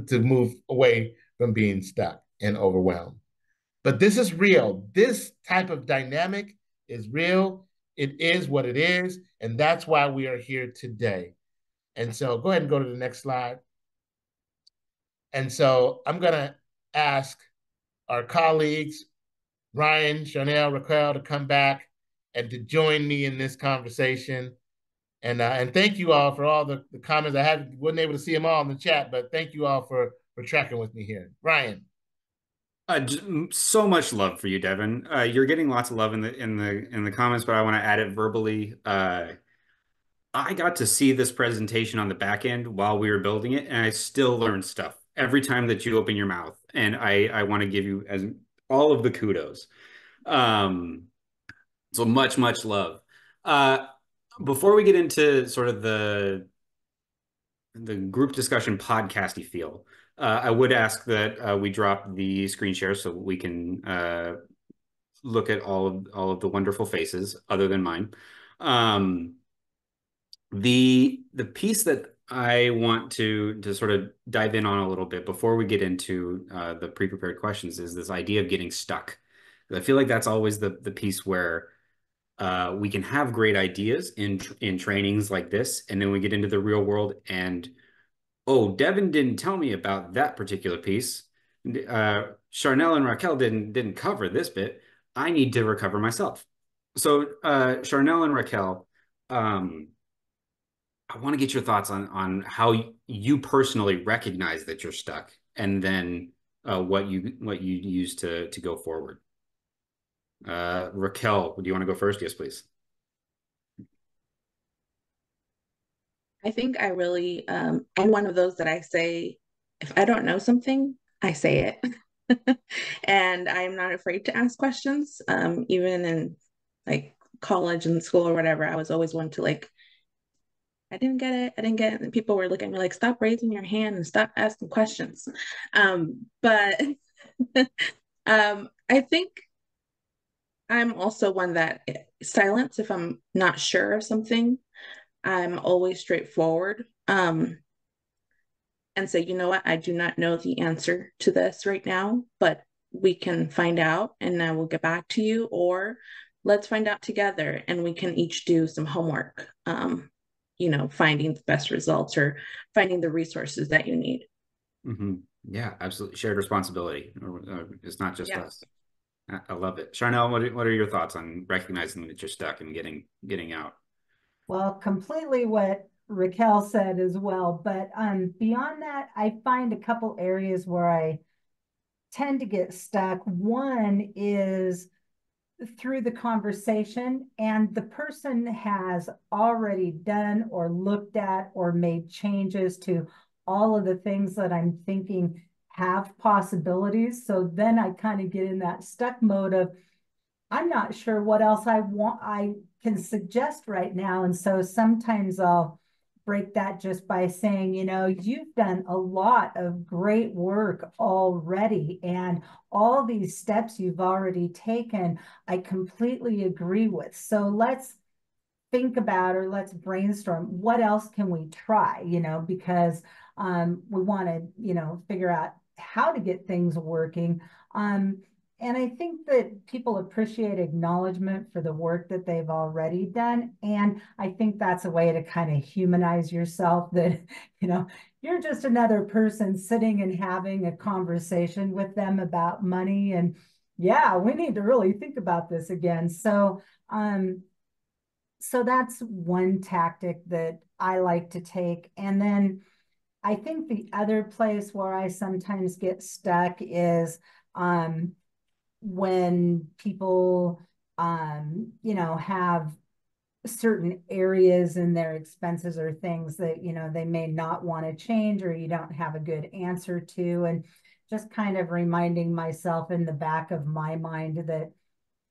to move away from being stuck and overwhelmed. But this is real. This type of dynamic is real. It is what it is. And that's why we are here today. And so go ahead and go to the next slide. And so I'm going to ask our colleagues, Ryan, Charnel, Raquel, to come back and to join me in this conversation. And thank you all for all the comments. Wasn't able to see them all in the chat, but thank you all for tracking with me here. Ryan. So much love for you, Devin. You're getting lots of love in the comments, but I want to add it verbally. I got to see this presentation on the back end while we were building it, and I still learn stuff every time that you open your mouth. And I want to give you as all of the kudos. So much love. Before we get into sort of the group discussion podcasty feel, I would ask that we drop the screen share so we can look at all of the wonderful faces other than mine. The piece that I want to sort of dive in on a little bit before we get into the pre-prepared questions is this idea of getting stuck. I feel like that's always the piece where we can have great ideas in trainings like this, and then we get into the real world and, oh, Devin didn't tell me about that particular piece. Charnel and Raquel didn't cover this bit. I need to recover myself. So Charnel and Raquel, I want to get your thoughts on how you personally recognize that you're stuck, and then what you use to go forward. Raquel, do you want to go first? Yes, please. I think I really, I'm one of those that I say, if I don't know something, I say it. And I'm not afraid to ask questions. Even in like college and school or whatever, I was always one to like, I didn't get it. I didn't get it. And people were looking at me like, stop raising your hand and stop asking questions. But I think I'm also one that silence, if I'm not sure of something, I'm always straightforward. And say, you know what, I do not know the answer to this right now, but we can find out and I will get back to you, or let's find out together and we can each do some homework, you know, finding the best results or finding the resources that you need. Mm-hmm. Yeah, absolutely. Shared responsibility. It's not just us. I love it. Charnel, what are your thoughts on recognizing that you're stuck and getting out? Well, completely what Raquel said as well. But beyond that, I find a couple areas where I tend to get stuck. One is through the conversation, and the person has already done or looked at or made changes to all of the things that I'm thinking have possibilities. So then I kind of get in that stuck mode of, I'm not sure what else I can suggest right now. And so sometimes I'll break that just by saying, you know, you've done a lot of great work already, and all these steps you've already taken, I completely agree with. So let's think about, or let's brainstorm, what else can we try, you know, because we want to, you know, figure out how to get things working. And I think that people appreciate acknowledgement for the work that they've already done. And I think that's a way to kind of humanize yourself, that, you know, you're just another person sitting and having a conversation with them about money. And yeah, we need to really think about this again. So, so that's one tactic that I like to take. And then I think the other place where I sometimes get stuck is when people, you know, have certain areas in their expenses or things that, you know, they may not want to change, or you don't have a good answer to, and just kind of reminding myself in the back of my mind that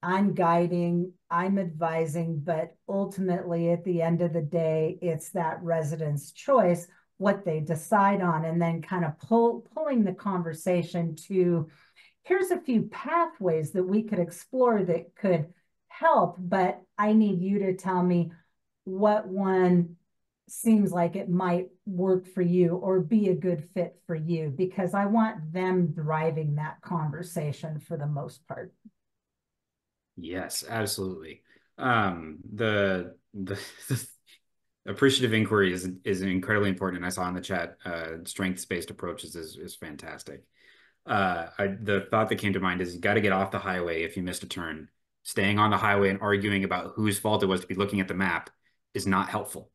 I'm guiding, I'm advising, but ultimately at the end of the day, it's that resident's choice, what they decide on, and then kind of pulling the conversation to, here's a few pathways that we could explore that could help, but I need you to tell me what one seems like it might work for you or be a good fit for you, because I want them driving that conversation for the most part. Yes, absolutely. The appreciative inquiry is incredibly important. And I saw in the chat, strengths-based approaches is fantastic. The thought that came to mind is you got to get off the highway if you missed a turn. Staying on the highway and arguing about whose fault it was to be looking at the map is not helpful.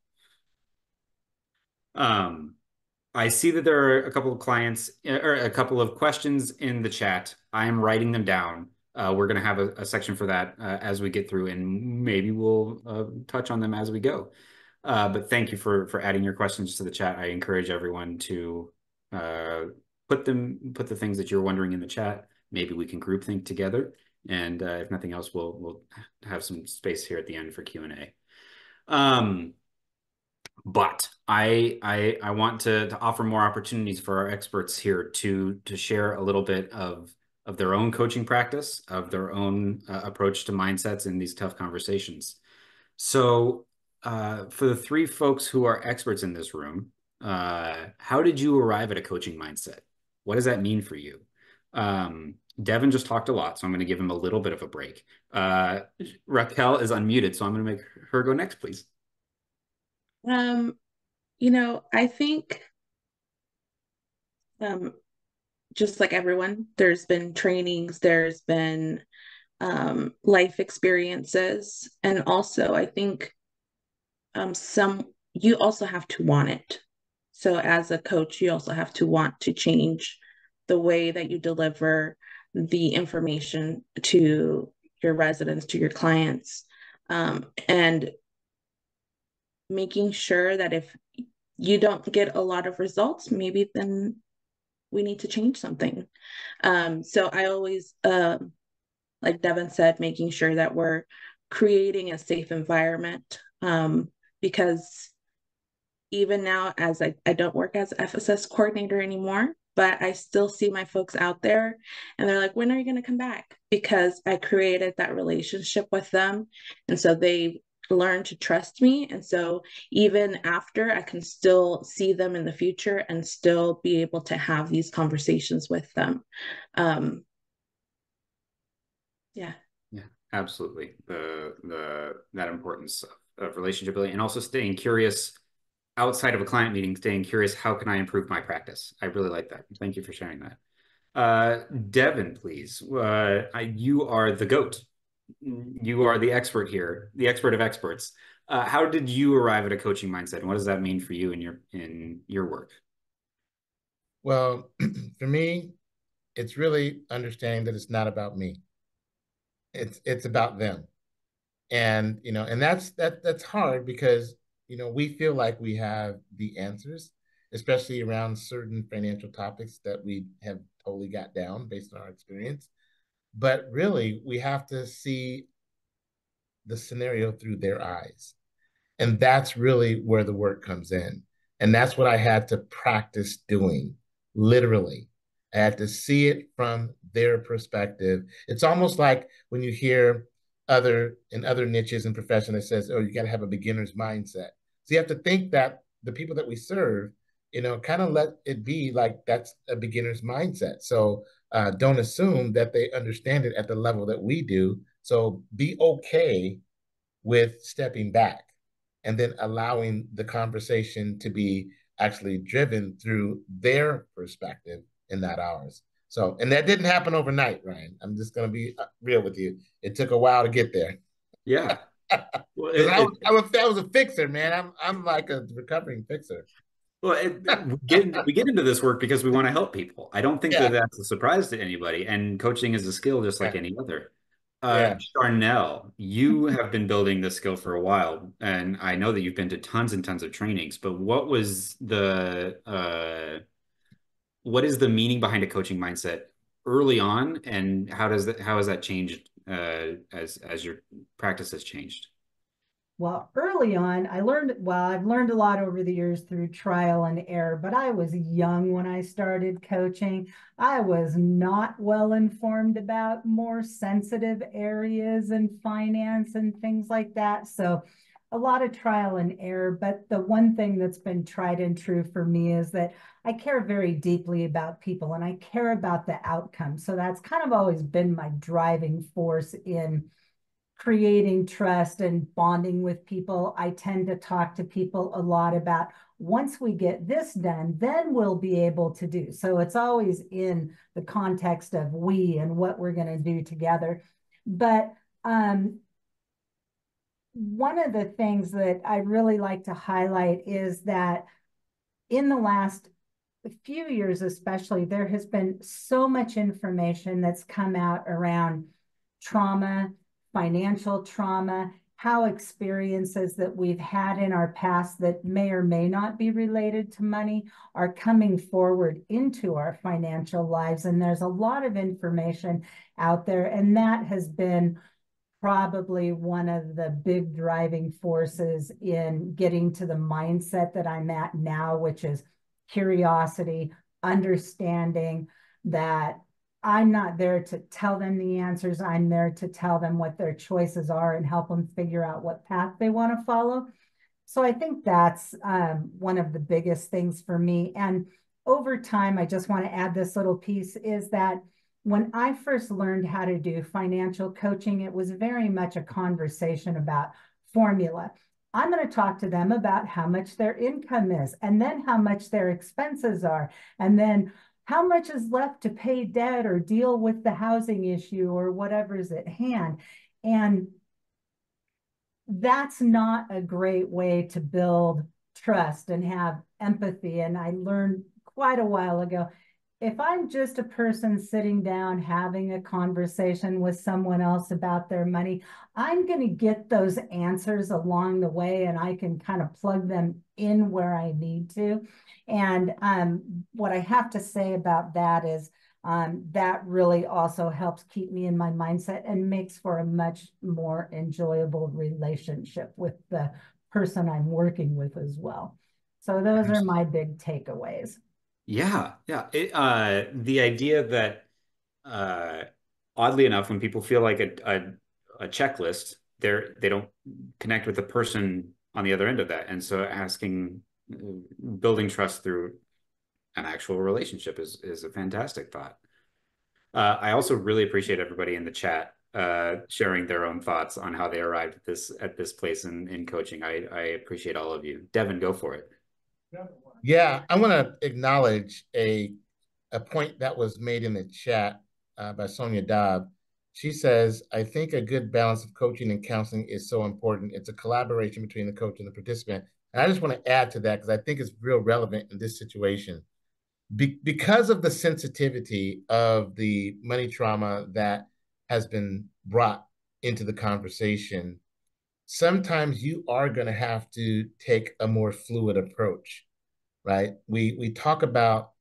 I see that there are a couple of clients or a couple of questions in the chat. I am writing them down. We're going to have a section for that as we get through, and maybe we'll touch on them as we go. But thank you for adding your questions to the chat. I encourage everyone to put the things that you're wondering in the chat. Maybe we can group think together, and if nothing else, we'll have some space here at the end for Q&A. But I want to offer more opportunities for our experts here to share a little bit of their own coaching practice, of their own approach to mindsets in these tough conversations. So for the three folks who are experts in this room, how did you arrive at a coaching mindset? What does that mean for you? Devin just talked a lot, so I'm going to give him a little bit of a break. Raquel is unmuted, so I'm going to make her go next, please. I think just like everyone, there's been trainings, there's been life experiences, and also I think you also have to want it. So as a coach, you also have to want to change the way that you deliver the information to your residents, to your clients, and making sure that if you don't get a lot of results, maybe then we need to change something. So I always, like Devin said, making sure that we're creating a safe environment, because even now, as I don't work as FSS coordinator anymore, but I still see my folks out there and they're like, when are you going to come back? Because I created that relationship with them. And so they learn to trust me. And so even after, I can still see them in the future and still be able to have these conversations with them. Yeah, absolutely. That importance of relationship building, and also staying curious outside of a client meeting, staying curious, how can I improve my practice? I really like that. Thank you for sharing that. Devin, please. You are the GOAT. You are the expert here, the expert of experts. How did you arrive at a coaching mindset, and what does that mean for you in your work? Well, for me, it's really understanding that it's not about me. It's about them. And and that's hard because we feel like we have the answers, especially around certain financial topics that we have totally got down based on our experience. But really, we have to see the scenario through their eyes. And that's really where the work comes in. And that's what I had to practice doing, literally. I had to see it from their perspective. It's almost like when you hear in other niches and professions, it says, oh, you got to have a beginner's mindset. So you have to think that the people that we serve, kind of let it be like that's a beginner's mindset. So don't assume that they understand it at the level that we do. So be okay with stepping back and then allowing the conversation to be actually driven through their perspective and not ours. So, and that didn't happen overnight, Ryan. I'm just going to be real with you. It took a while to get there. Yeah. Well, I was a fixer, man. I'm like a recovering fixer. Well, we get into this work because we want to help people. I don't think that that's a surprise to anybody. And coaching is a skill just like any other. Charnel, you have been building this skill for a while, and I know that you've been to tons and tons of trainings, but what is the meaning behind a coaching mindset early on, and how has that changed as your practice has changed? Well, early on, I've learned a lot over the years through trial and error, but I was young when I started coaching. I was not well informed about more sensitive areas in finance and things like that. So a lot of trial and error, but the one thing that's been tried and true for me is that I care very deeply about people and I care about the outcome. So that's kind of always been my driving force in creating trust and bonding with people. I tend to talk to people a lot about once we get this done, then we'll be able to do. So it's always in the context of we and what we're going to do together. But one of the things that I really like to highlight is that in the last few years, especially, there has been so much information that's come out around trauma, financial trauma, how experiences that we've had in our past that may or may not be related to money are coming forward into our financial lives. And there's a lot of information out there, and that has been probably one of the big driving forces in getting to the mindset that I'm at now, which is curiosity, understanding that I'm not there to tell them the answers. I'm there to tell them what their choices are and help them figure out what path they want to follow. So I think that's one of the biggest things for me. And over time, I just want to add this little piece is that when I first learned how to do financial coaching, it was very much a conversation about formula. I'm going to talk to them about how much their income is, and then how much their expenses are, and then how much is left to pay debt or deal with the housing issue or whatever is at hand. And that's not a great way to build trust and have empathy. And I learned quite a while ago, if I'm just a person sitting down having a conversation with someone else about their money, I'm going to get those answers along the way and I can kind of plug them in where I need to. And what I have to say about that is that really also helps keep me in my mindset and makes for a much more enjoyable relationship with the person I'm working with as well. So those are my big takeaways. Yeah, yeah. The idea that oddly enough, when people feel like a checklist, they don't connect with the person on the other end of that, and so building trust through an actual relationship is a fantastic thought. I also really appreciate everybody in the chat sharing their own thoughts on how they arrived at this place in coaching. I appreciate all of you. Devin, go for it. Yeah, I want to acknowledge a point that was made in the chat by Sonia Dobb. She says, I think a good balance of coaching and counseling is so important. It's a collaboration between the coach and the participant. And I just want to add to that because I think it's real relevant in this situation. Because of the sensitivity of the money trauma that has been brought into the conversation, sometimes you are going to have to take a more fluid approach. Right? We talk about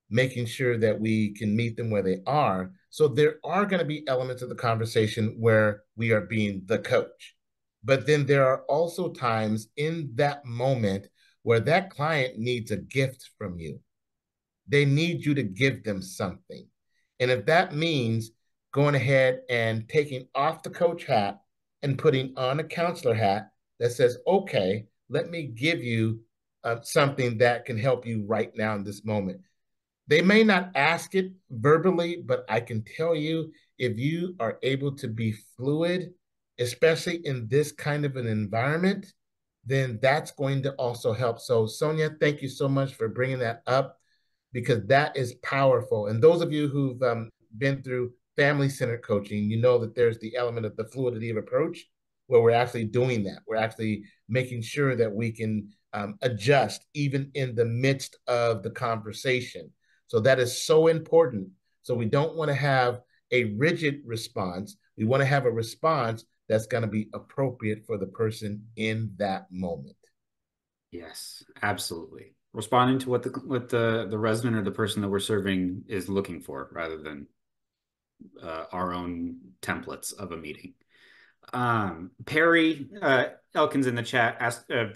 making sure that we can meet them where they are. So there are going to be elements of the conversation where we are being the coach. But then there are also times in that moment where that client needs a gift from you. They need you to give them something. And if that means going ahead and taking off the coach hat and putting on a counselor hat that says, okay, let me give you something that can help you right now in this moment. They may not ask it verbally, but I can tell you, if you are able to be fluid, especially in this kind of an environment, then that's going to also help. So Sonia, thank you so much for bringing that up because that is powerful. And those of you who've been through family-centered coaching, you know that there's the element of the fluidity of approach where we're actually doing that. We're actually making sure that we can adjust even in the midst of the conversation. So that is so important. So we don't want to have a rigid response. We want to have a response that's going to be appropriate for the person in that moment. Yes, absolutely. Responding to what the resident or the person that we're serving is looking for rather than our own templates of a meeting. Perry Elkins in the chat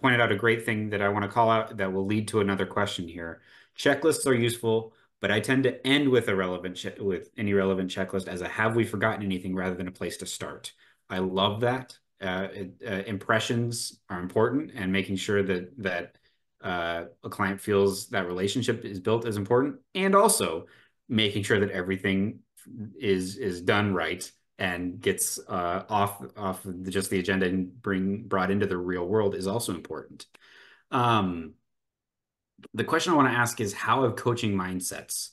pointed out a great thing that I want to call out that will lead to another question here. Checklists are useful, but I tend to end with any relevant checklist as a have we forgotten anything rather than a place to start. I love that. Impressions are important, and making sure that a client feels that relationship is built is important, and also making sure that everything is done right and gets off just the agenda and brought into the real world is also important. The question I want to ask is, how have coaching mindsets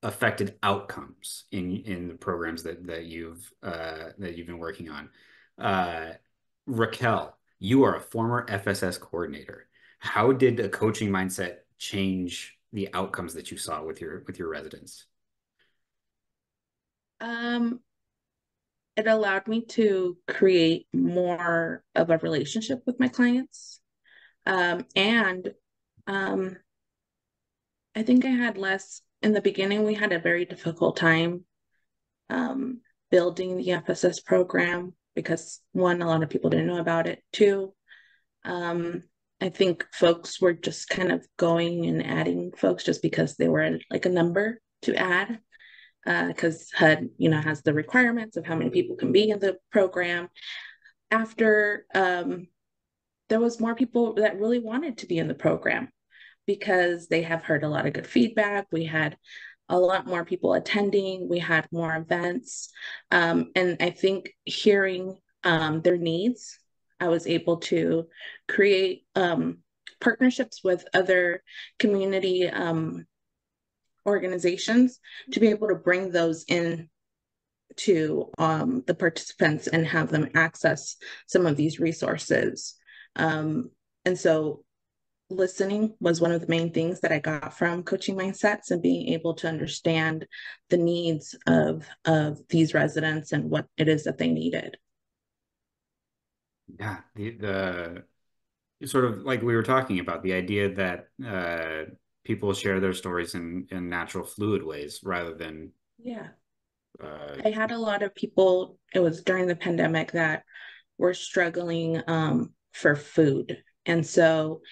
affected outcomes in the programs that you've been working on? Raquel, you are a former FSS coordinator. How did a coaching mindset change the outcomes that you saw with your residents? It allowed me to create more of a relationship with my clients. And I think I had less in the beginning. We had a very difficult time building the FSS program because, one, a lot of people didn't know about it. Two, I think folks were just kind of going and adding folks just because they were like a number to add, because HUD, has the requirements of how many people can be in the program. After there was more people that really wanted to be in the program because they have heard a lot of good feedback. We had a lot more people attending. We had more events. And I think hearing their needs, I was able to create partnerships with other community organizations to be able to bring those in to the participants and have them access some of these resources. And so listening was one of the main things that I got from coaching mindsets, and being able to understand the needs of these residents and what it is that they needed. Yeah, the sort of like we were talking about, the idea that people share their stories in natural, fluid ways rather than. Yeah. I had a lot of people, it was during the pandemic, that were struggling for food. And so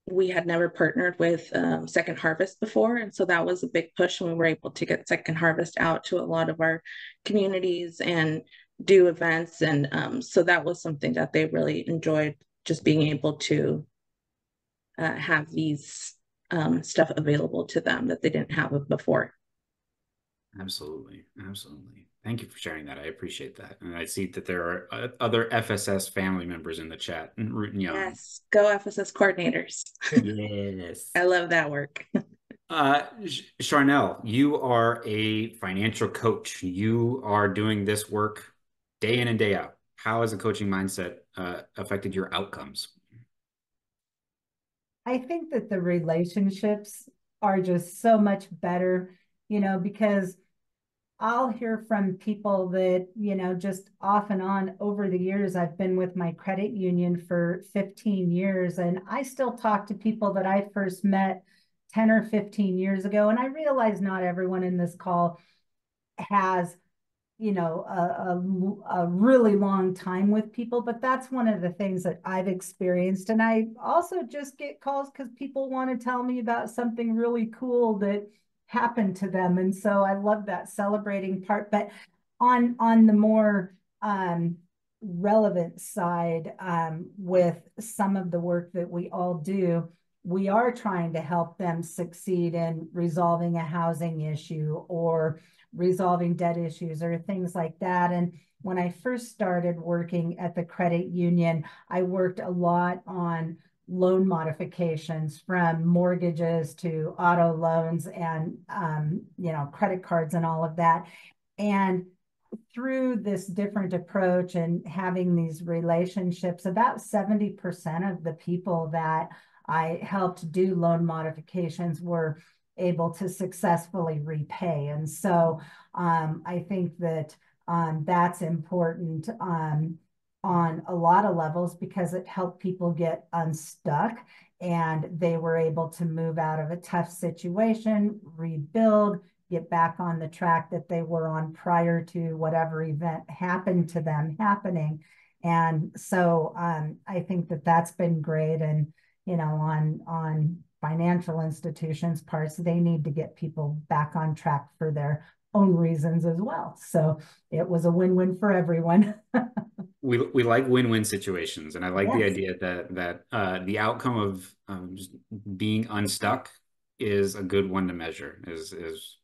we had never partnered with Second Harvest before. And so that was a big push, and we were able to get Second Harvest out to a lot of our communities and do events. And so that was something that they really enjoyed, just being able to have these stuff available to them that they didn't have before. Absolutely. Absolutely. Thank you for sharing that. I appreciate that. And I see that there are other FSS family members in the chat rooting you on. Yes. Go FSS coordinators. Yes. I love that work. Charnel, you are a financial coach. You are doing this work day in and day out. How has a coaching mindset affected your outcomes? I think that the relationships are just so much better, because I'll hear from people that, just off and on over the years. I've been with my credit union for 15 years, and I still talk to people that I first met 10 or 15 years ago. And I realize not everyone in this call has, a really long time with people, but that's one of the things that I've experienced. And I also just get calls because people want to tell me about something really cool that happened to them. And so I love that celebrating part. But on the more relevant side, with some of the work that we all do, we are trying to help them succeed in resolving a housing issue or resolving debt issues or things like that. And when I first started working at the credit union, I worked a lot on loan modifications, from mortgages to auto loans and, credit cards and all of that. And through this different approach and having these relationships, about 70% of the people that I helped do loan modifications were able to successfully repay. And so I think that that's important on a lot of levels, because it helped people get unstuck and they were able to move out of a tough situation, rebuild, get back on the track that they were on prior to whatever event happened to them happening. And so I think that that's been great. And, you know, on financial institutions' parts, they need to get people back on track for their own reasons as well. So it was a win-win for everyone. We like win-win situations, and I like the Yes. idea that the outcome of just being unstuck is a good one to measure. It's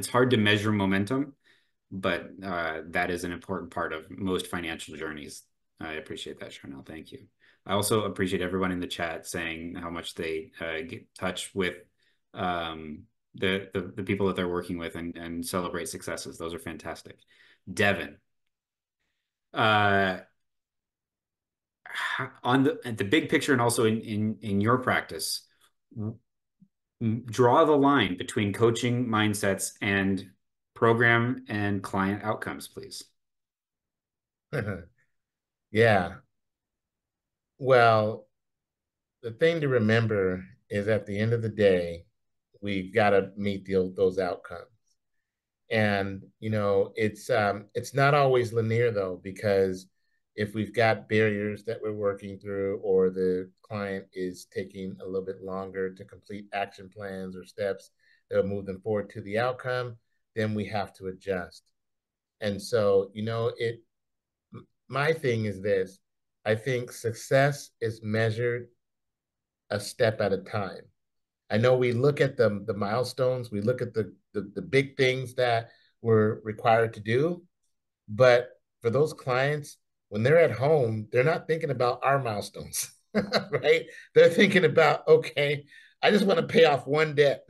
hard to measure momentum, but that is an important part of most financial journeys. I appreciate that, Charnel. Thank you. I also appreciate everyone in the chat saying how much they get in touch with the people that they're working with and celebrate successes. Those are fantastic. Devin, on the big picture and also in your practice, draw the line between coaching mindsets and program and client outcomes, please. Yeah. Well, the thing to remember is at the end of the day, we've got to meet those outcomes. And, you know, it's not always linear though, because if we've got barriers that we're working through, or the client is taking a little bit longer to complete action plans or steps that will move them forward to the outcome, then we have to adjust. And so, you know, my thing is this: I think success is measured a step at a time. I know we look at the milestones, we look at the big things that we're required to do, but for those clients, when they're at home, they're not thinking about our milestones, right? They're thinking about, okay, I just want to pay off one debt,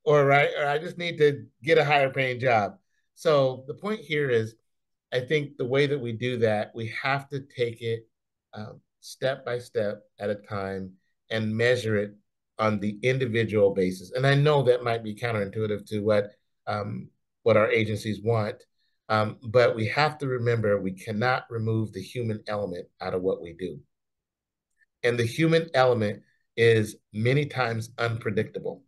or I just need to get a higher paying job. So the point here is, I think the way that we do that, we have to take it step by step at a time and measure it on the individual basis. And I know that might be counterintuitive to what our agencies want, but we have to remember we cannot remove the human element out of what we do. And the human element is many times unpredictable.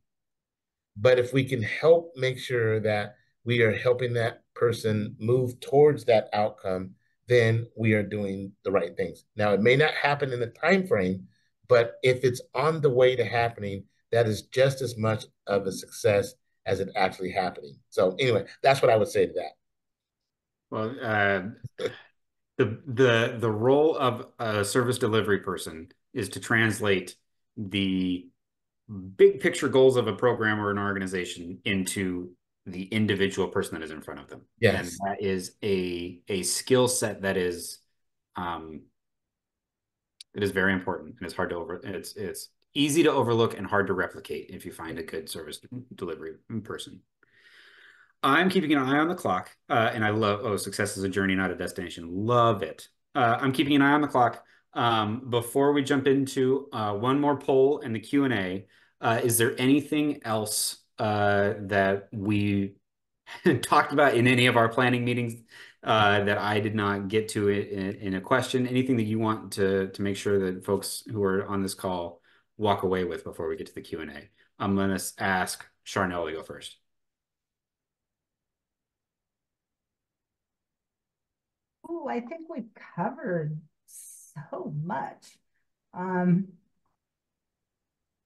But if we can help make sure that we are helping that person move towards that outcome, then we are doing the right things. Now, it may not happen in the time frame, but if it's on the way to happening, that is just as much of a success as it actually happening. So anyway, that's what I would say to that. Well, the role of a service delivery person is to translate the big picture goals of a program or an organization into the individual person that is in front of them. Yes. And that is a skill set that is it is very important, and it's hard to it's easy to overlook and hard to replicate if you find a good service delivery person. I'm keeping an eye on the clock, and I love, success is a journey, not a destination. Love it. I'm keeping an eye on the clock. Before we jump into one more poll and the Q&A, is there anything else that we talked about in any of our planning meetings that I did not get to in a question? Anything that you want to make sure that folks who are on this call walk away with before we get to the Q&A? I'm going to ask Charnel to go first. Oh, I think we've covered so much. I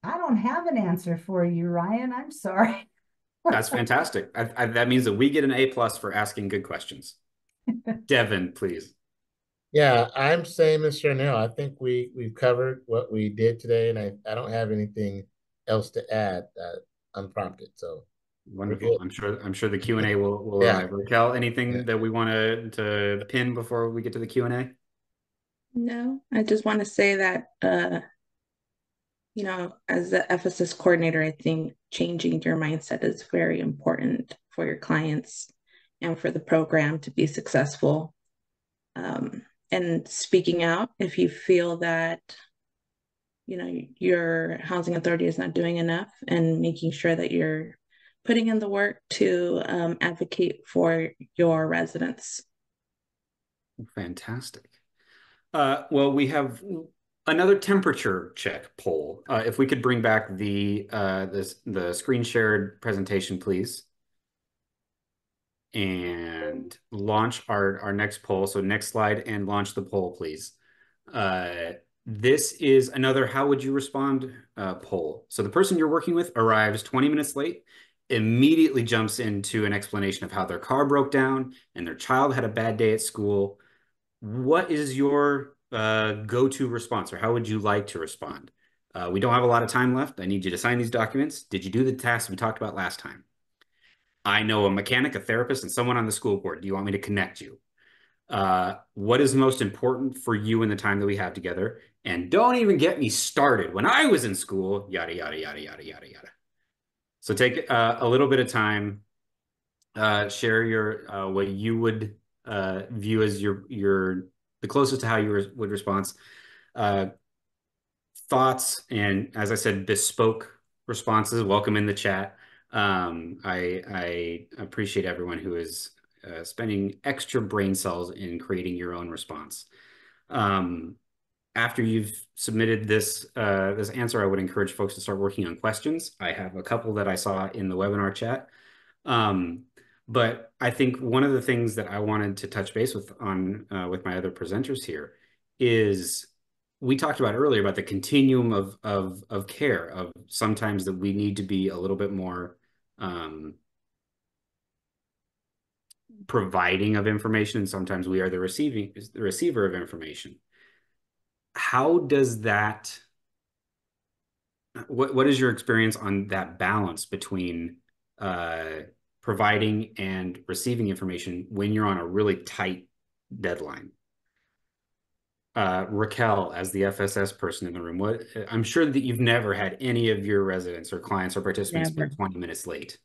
don't have an answer for you, Ryan. I'm sorry. That's fantastic. That means that we get an A+ for asking good questions. Devin, please. Yeah, I'm same as Charnel. I think we've covered what we did today, and I don't have anything else to add unprompted. So wonderful. I'm sure the Q&A will yeah. arrive. Raquel, anything that we want to pin before we get to the Q&A? No, I just want to say that you know, as the FSS coordinator, I think changing your mindset is very important for your clients and for the program to be successful. And speaking out if you feel that, you know, your housing authority is not doing enough, and making sure that you're putting in the work to advocate for your residents. Fantastic. Well, we have Another temperature check poll. If we could bring back the screen shared presentation, please. And launch our next poll. So next slide and launch the poll, please. This is another how would you respond poll. So the person you're working with arrives 20 minutes late, immediately jumps into an explanation of how their car broke down and their child had a bad day at school. What is your go-to response, or how would you like to respond? We don't have a lot of time left. I need you to sign these documents. Did you do the tasks we talked about last time? I know a mechanic, a therapist, and someone on the school board. Do you want me to connect you? What is most important for you in the time that we have together? And don't even get me started. When I was in school, yada, yada, yada, yada, yada, yada. So take a little bit of time, share your what you would view as the closest to how you would respond. Thoughts, and as I said, bespoke responses, welcome in the chat. I appreciate everyone who is spending extra brain cells in creating your own response. After you've submitted this answer, I would encourage folks to start working on questions. I have a couple that I saw in the webinar chat. But I think one of the things that I wanted to touch base with with my other presenters here is we talked about earlier about the continuum of care, of sometimes that we need to be a little bit more providing of information, and sometimes we are the receiver of information. How does that, what is your experience on that balance between providing and receiving information when you're on a really tight deadline? Raquel, as the FSS person in the room, I'm sure that you've never had any of your residents or clients or participants be 20 minutes late.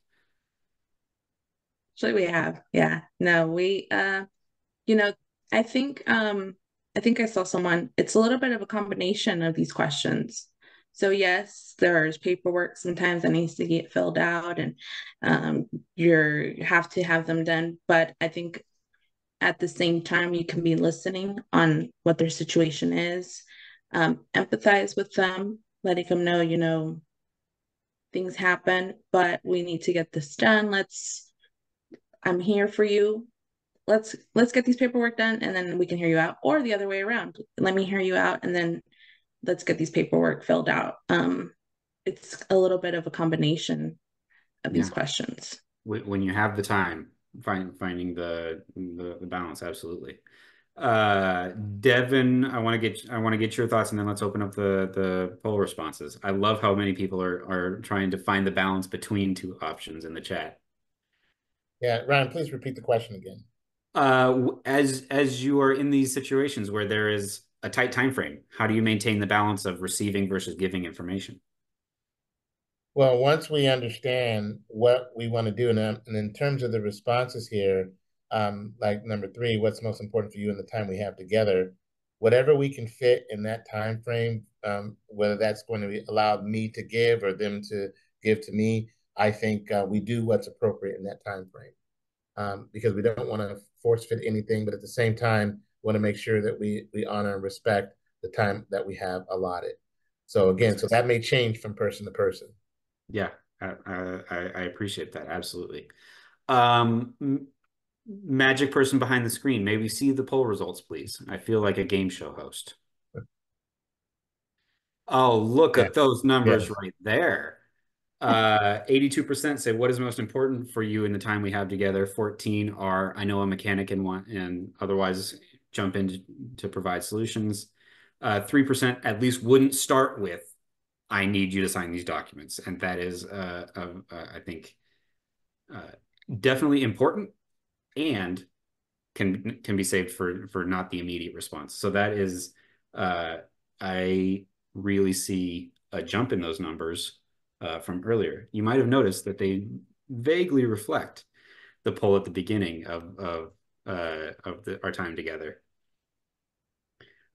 Actually, we have. Yeah. No, we, you know, I think I saw someone, it's a little bit of a combination of these questions. So yes, there's paperwork sometimes that needs to get filled out, and you have to have them done. But I think at the same time, you can be listening on what their situation is, empathize with them, letting them know, things happen, but we need to get this done. I'm here for you. Let's get these paperwork done, and then we can hear you out, or the other way around. Let me hear you out, and then let's get these paperwork filled out. It's a little bit of a combination of these questions. When you have the time, finding the balance. Absolutely. Devin, I want to get your thoughts, and then let's open up the poll responses. I love how many people are trying to find the balance between two options in the chat. Yeah, Ryan, please repeat the question again. As you are in these situations where there is a tight time frame, how do you maintain the balance of receiving versus giving information? Well, once we understand what we want to do, and in terms of the responses here, like number 3, what's most important for you in the time we have together, whatever we can fit in that time frame, whether that's going to allow me to give or them to give to me, I think we do what's appropriate in that time frame, because we don't want to force fit anything, but at the same time, want to make sure that we honor and respect the time that we have allotted. So again, so that may change from person to person. Yeah, I appreciate that. Absolutely. Magic person behind the screen, may we see the poll results, please? I feel like a game show host. Oh, look at those numbers right there. 82% say what is most important for you in the time we have together. 14 are I know a mechanic and otherwise jump in to provide solutions. 3% at least wouldn't start with I need you to sign these documents, and that is I think definitely important and can be saved for not the immediate response. So that is I really see a jump in those numbers from earlier. You might have noticed that they vaguely reflect the poll at the beginning of our time together.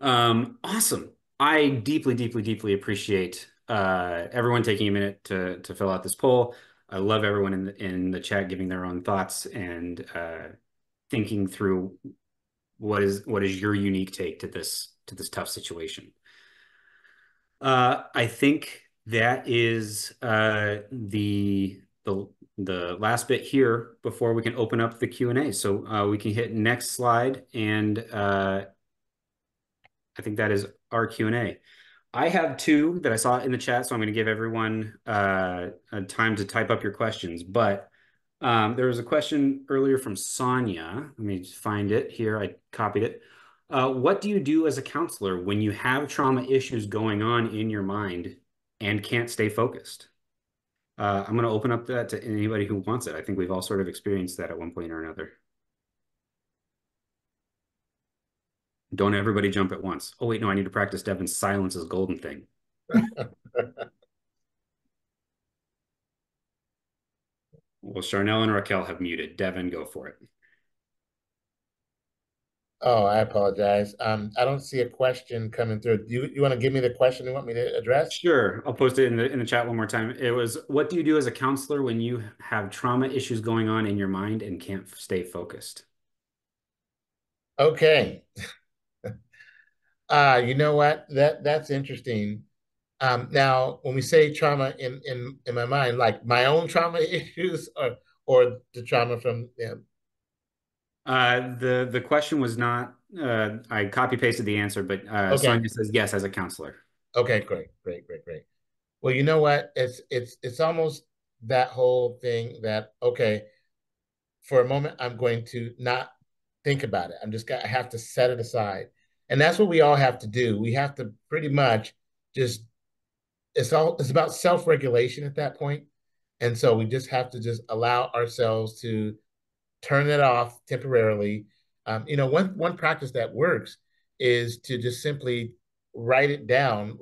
Awesome. I deeply, deeply, deeply appreciate everyone taking a minute to fill out this poll. I love everyone in the chat giving their own thoughts and thinking through what is your unique take to this tough situation. I think that is the last bit here before we can open up the Q&A. So we can hit next slide, and I think that is our Q&A. I have two that I saw in the chat, so I'm going to give everyone time to type up your questions. But there was a question earlier from Sonia. Let me find it here. I copied it. What do you do as a counselor when you have trauma issues going on in your mind and can't stay focused? I'm going to open up that to anybody who wants it. I think we've all sort of experienced that at one point or another. Don't everybody jump at once. Oh, wait, no, I need to practice Devin's silence is golden thing. Well, Charnel and Raquel have muted. Devin, go for it. Oh, I apologize. I don't see a question coming through. You want to give me the question you want me to address? Sure. I'll post it in the chat one more time. It was, what do you do as a counselor when you have trauma issues going on in your mind and can't stay focused? Okay. You know what? That's interesting. Now, when we say trauma in my mind, like my own trauma issues or the trauma from them. The question was not, I copy pasted the answer, but Okay. Sonia says yes as a counselor. Okay, great. Well, you know what? It's almost that whole thing that, okay, for a moment, I'm going to not think about it. I have to set it aside. And that's what we all have to do. We have to pretty much just, it's about self-regulation at that point. And so we just have to just allow ourselves to turn it off temporarily. One practice that works is to just simply write down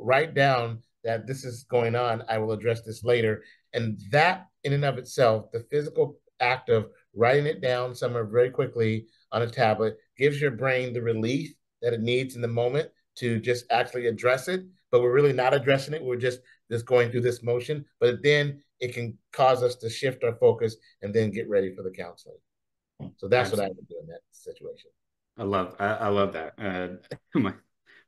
that this is going on. I will address this later. And that in and of itself, the physical act of writing it down somewhere very quickly on a tablet gives your brain the relief that it needs in the moment to just actually address it. But we're really not addressing it. We're just going through this motion. But then it can cause us to shift our focus and then get ready for the counseling. So that's Absolutely. What I would do in that situation. I love that.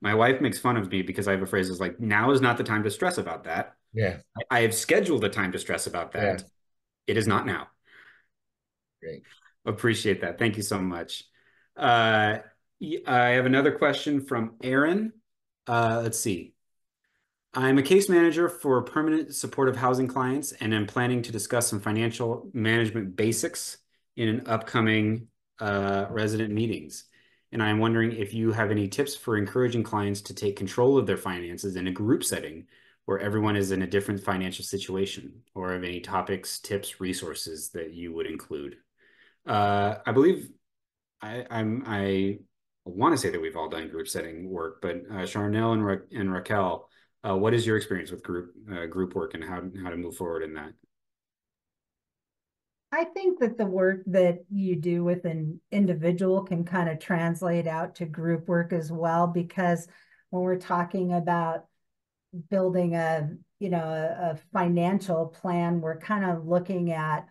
My wife makes fun of me because I have a phrase that's like, now is not the time to stress about that. Yeah. I have scheduled the time to stress about that. Yeah. It is not now. Great. Appreciate that. Thank you so much. I have another question from Aaron. Let's see. I'm a case manager for permanent supportive housing clients, and I'm planning to discuss some financial management basics in an upcoming resident meetings. And I'm wondering if you have any tips for encouraging clients to take control of their finances in a group setting where everyone is in a different financial situation, or have any topics, tips, resources that you would include. I believe I want to say that we've all done group setting work, but Charnel and Raquel, what is your experience with group work and how to move forward in that? I think that the work that you do with an individual can kind of translate out to group work as well, because when we're talking about building a financial plan, we're kind of looking at,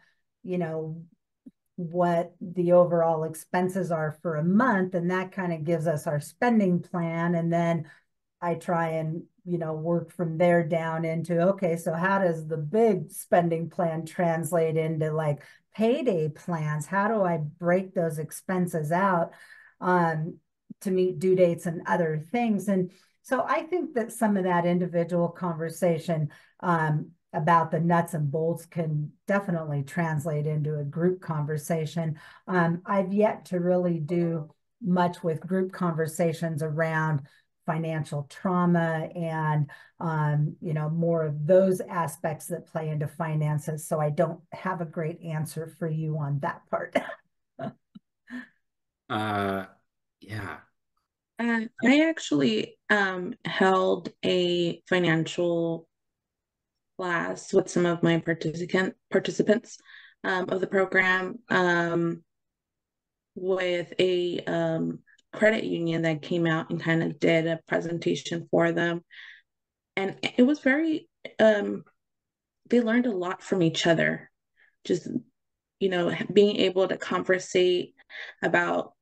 what the overall expenses are for a month, and that kind of gives us our spending plan. And then I try and work from there down into, okay, so how does the big spending plan translate into like payday plans? How do I break those expenses out to meet due dates and other things? And so I think that some of that individual conversation about the nuts and bolts can definitely translate into a group conversation. I've yet to really do much with group conversations around financial trauma and, more of those aspects that play into finances. So I don't have a great answer for you on that part. Yeah. I actually held a financial class with some of my participants of the program with a credit union that came out and kind of did a presentation for them. And it was very, they learned a lot from each other. Just, being able to conversate about,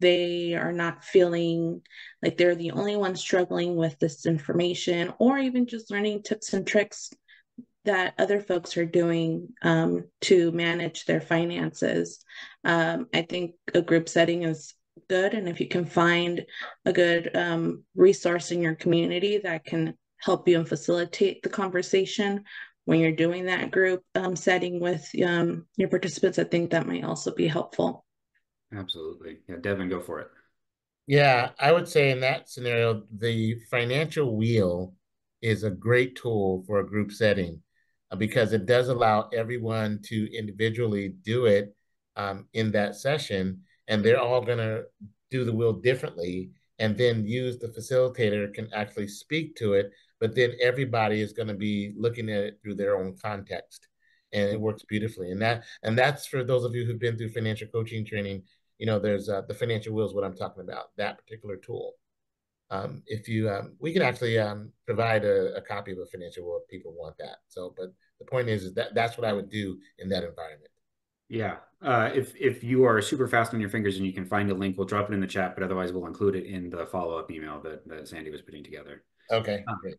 they are not feeling like they're the only ones struggling with this information, or even just learning tips and tricks that other folks are doing to manage their finances. I think a group setting is good. And if you can find a good resource in your community that can help you and facilitate the conversation when you're doing that group setting with your participants, I think that might also be helpful. Absolutely. Yeah, Devin, go for it. Yeah, I would say in that scenario, the financial wheel is a great tool for a group setting because it does allow everyone to individually do it in that session, and they're all going to do the wheel differently, and then use the facilitator can actually speak to it, but then everybody is going to be looking at it through their own context, and it works beautifully. And that's for those of you who've been through financial coaching training. There's the financial wheel is what I'm talking about, that particular tool. If you, we can actually provide a copy of a financial wheel if people want that. So, but the point is that that's what I would do in that environment. Yeah. If you are super fast on your fingers and you can find a link, we'll drop it in the chat, but otherwise we'll include it in the follow-up email that Sandy was putting together. Okay, great.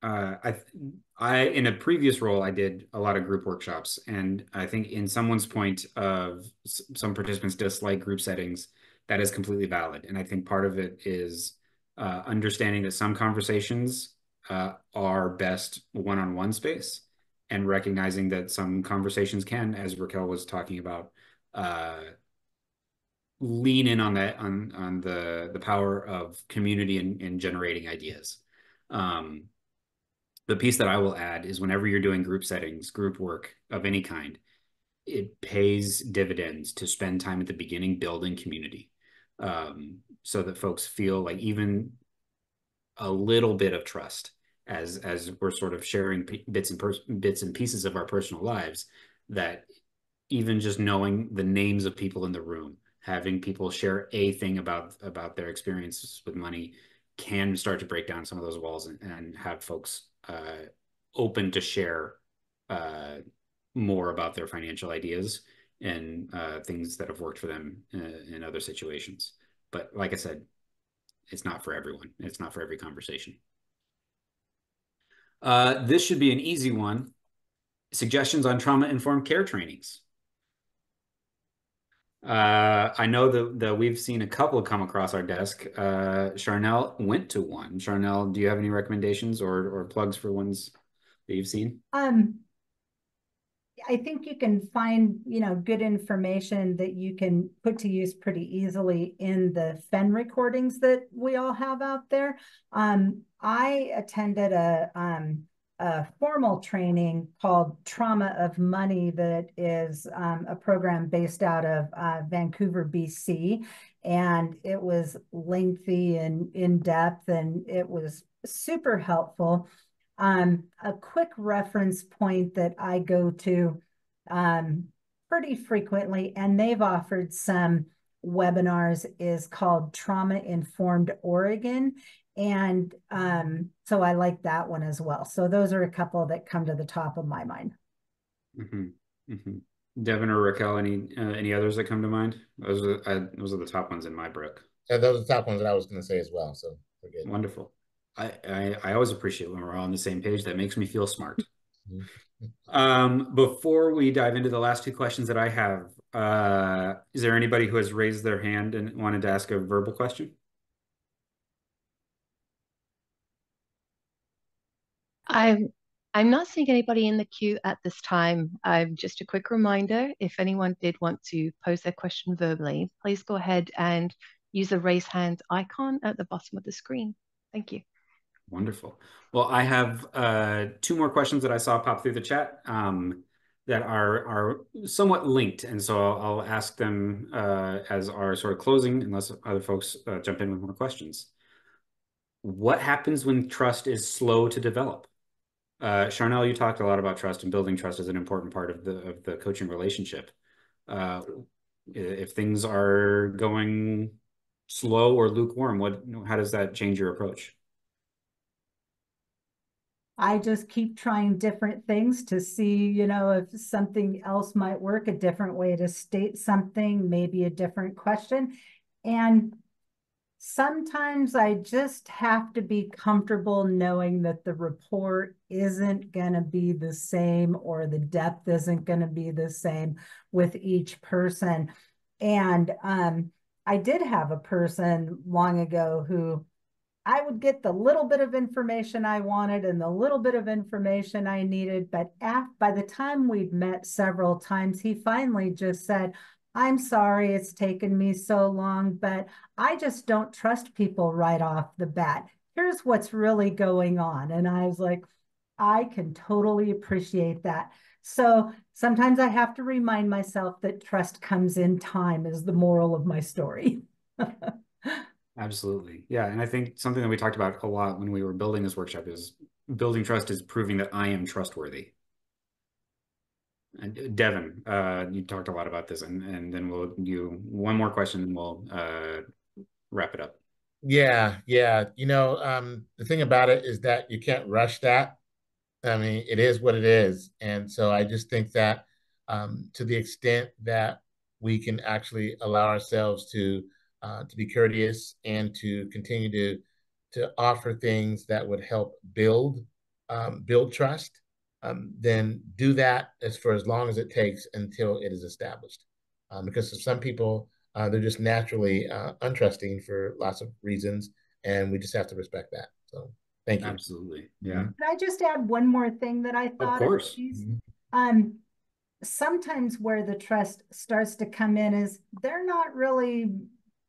I in a previous role, I did a lot of group workshops, and I think in someone's point of some participants dislike group settings, that is completely valid. And I think part of it is understanding that some conversations are best one-on-one space, and recognizing that some conversations can, as Raquel was talking about, lean in on that on the power of community and generating ideas. The piece that I will add is whenever you're doing group settings, group work of any kind, it pays dividends to spend time at the beginning building community, so that folks feel like even a little bit of trust as we're sort of sharing bits and pieces of our personal lives, that even just knowing the names of people in the room, having people share a thing about their experiences with money, can start to break down some of those walls and have folks open to share more about their financial ideas and things that have worked for them in other situations. But like I said, it's not for everyone. It's not for every conversation. This should be an easy one. Suggestions on trauma-informed care trainings. I know that we've seen a couple come across our desk. Charnel went to one. Charnel, do you have any recommendations or plugs for ones that you've seen? I think you can find, good information that you can put to use pretty easily in the FEN recordings that we all have out there. I attended a formal training called Trauma of Money that is a program based out of Vancouver, BC. And it was lengthy and in-depth, and it was super helpful. A quick reference point that I go to pretty frequently, and they've offered some webinars, is called Trauma Informed Oregon. And so I like that one as well. So those are a couple that come to the top of my mind. Mm-hmm. Mm-hmm. Devin or Raquel, any others that come to mind? Those are the top ones in my book. Those are the top ones that I was going to say as well. So we're good. Wonderful. I always appreciate when we're all on the same page. That makes me feel smart. Before we dive into the last two questions that I have, is there anybody who has raised their hand and wanted to ask a verbal question? I'm not seeing anybody in the queue at this time. Just a quick reminder, if anyone did want to pose their question verbally, please go ahead and use the raise hand icon at the bottom of the screen. Thank you. Wonderful. Well, I have two more questions that I saw pop through the chat that are somewhat linked. And so I'll ask them as our sort of closing, unless other folks jump in with more questions. What happens when trust is slow to develop? Charnel, you talked a lot about trust, and building trust is an important part of the coaching relationship. If things are going slow or lukewarm, how does that change your approach? I just keep trying different things to see, you know, if something else might work, a different way to state something, maybe a different question. And sometimes I just have to be comfortable knowing that the report isn't going to be the same, or the depth isn't going to be the same with each person. And I did have a person long ago who I would get the little bit of information I wanted and the little bit of information I needed. But by the time we'd met several times, he finally just said, I'm sorry it's taken me so long, but I just don't trust people right off the bat. Here's what's really going on. And I was like, I can totally appreciate that. So sometimes I have to remind myself that trust comes in time, is the moral of my story. Absolutely. Yeah. And I think something that we talked about a lot when we were building this workshop is building trust is proving that I am trustworthy. And Devin, you talked a lot about this, and then we'll do one more question and we'll wrap it up. Yeah, yeah. You know, the thing about it is that you can't rush that. I mean, it is what it is. And so I just think that to the extent that we can actually allow ourselves to be courteous and to continue to offer things that would help build trust, then do that for as long as it takes until it is established. Because for some people, they're just naturally untrusting for lots of reasons, and we just have to respect that. So thank you. Absolutely. Yeah. Can I just add one more thing that I thought Of course. Sometimes where the trust starts to come in is they're not really,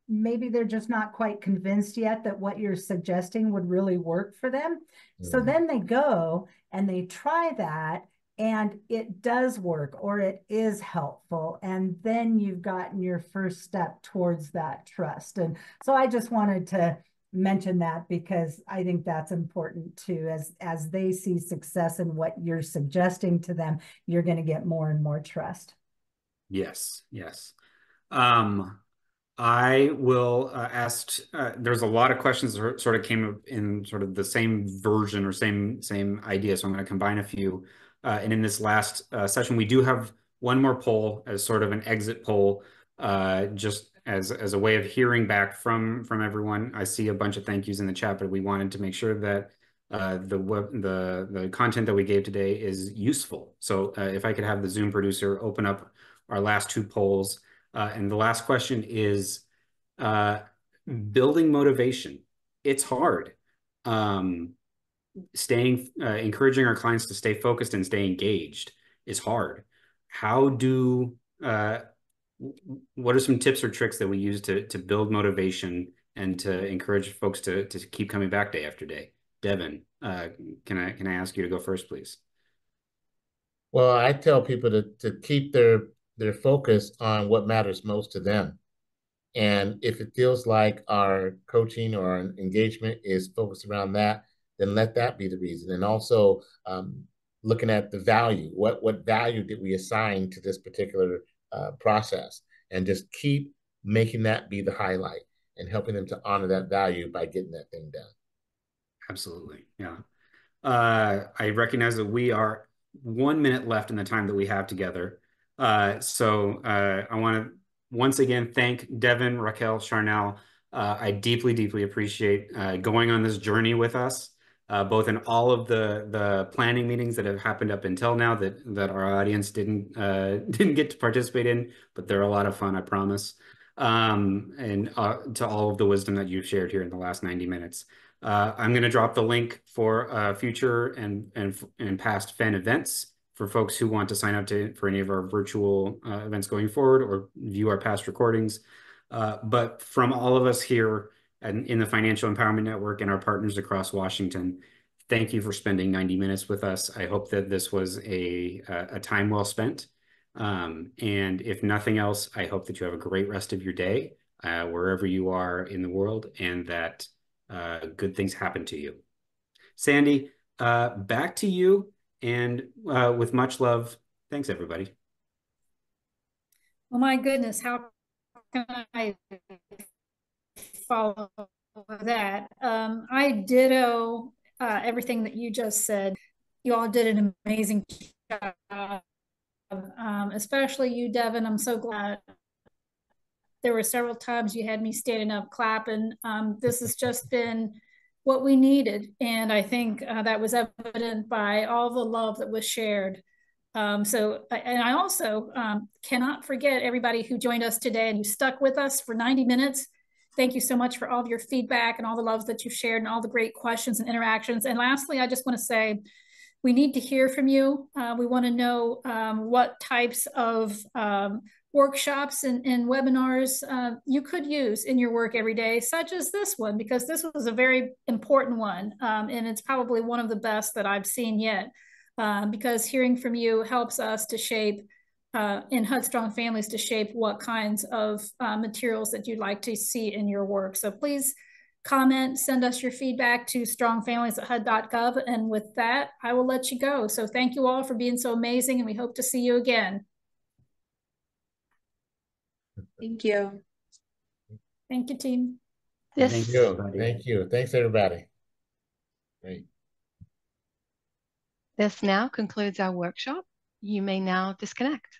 maybe they're just not quite convinced yet that what you're suggesting would really work for them. So then they go and they try that, and it does work, or it is helpful. And then you've gotten your first step towards that trust. And so I just wanted to mention that, because I think that's important too. As they see success in what you're suggesting to them, you're going to get more and more trust. Yes. Yes. I will ask, there's a lot of questions that sort of came up in sort of the same version or same idea. So I'm going to combine a few. And in this last session, we do have one more poll as sort of an exit poll, just as a way of hearing back from everyone. I see a bunch of thank yous in the chat, but we wanted to make sure that the content that we gave today is useful. So if I could have the Zoom producer open up our last two polls. And the last question is building motivation. It's hard. Encouraging our clients to stay focused and stay engaged is hard. What are some tips or tricks that we use to build motivation and to encourage folks to keep coming back day after day? Devin, can I ask you to go first, please? Well, I tell people to keep their focus on what matters most to them. And if it feels like our coaching or our engagement is focused around that, then let that be the reason. And also looking at the value, what value did we assign to this particular process, and just keep making that be the highlight and helping them to honor that value by getting that thing done. Absolutely. Yeah. I recognize that we are 1 minute left in the time that we have together. So I want to once again thank Devin, Raquel, Charnel. I deeply, deeply appreciate going on this journey with us, both in all of the planning meetings that have happened up until now that our audience didn't get to participate in, but they're a lot of fun, I promise. And to all of the wisdom that you've shared here in the last 90 minutes. I'm going to drop the link for future and past FEN events for folks who want to sign up for any of our virtual events going forward or view our past recordings. But from all of us here and in the Financial Empowerment Network and our partners across Washington, thank you for spending 90 minutes with us. I hope that this was a time well spent. And if nothing else, I hope that you have a great rest of your day wherever you are in the world, and that good things happen to you. Sandy, back to you, and with much love, thanks everybody. Oh my goodness, how can I follow that? I ditto everything that you just said. You all did an amazing job, especially you, Devin. I'm so glad. There were several times you had me standing up clapping. This has just been what we needed. And I think that was evident by all the love that was shared. And I also cannot forget everybody who joined us today and who stuck with us for 90 minutes. Thank you so much for all of your feedback and all the love that you shared and all the great questions and interactions. And lastly, I just want to say, we need to hear from you. We want to know what types of workshops and webinars you could use in your work every day, such as this one, because this was a very important one. And it's probably one of the best that I've seen yet, because hearing from you helps us to shape, in HUD Strong Families, to shape what kinds of materials that you'd like to see in your work. So please comment, send us your feedback to strongfamilies@hud.gov. And with that, I will let you go. So thank you all for being so amazing, and we hope to see you again. Thank you. Thank you, team. This, Thank you. Thank you. Thanks, everybody. Great. This now concludes our workshop. You may now disconnect.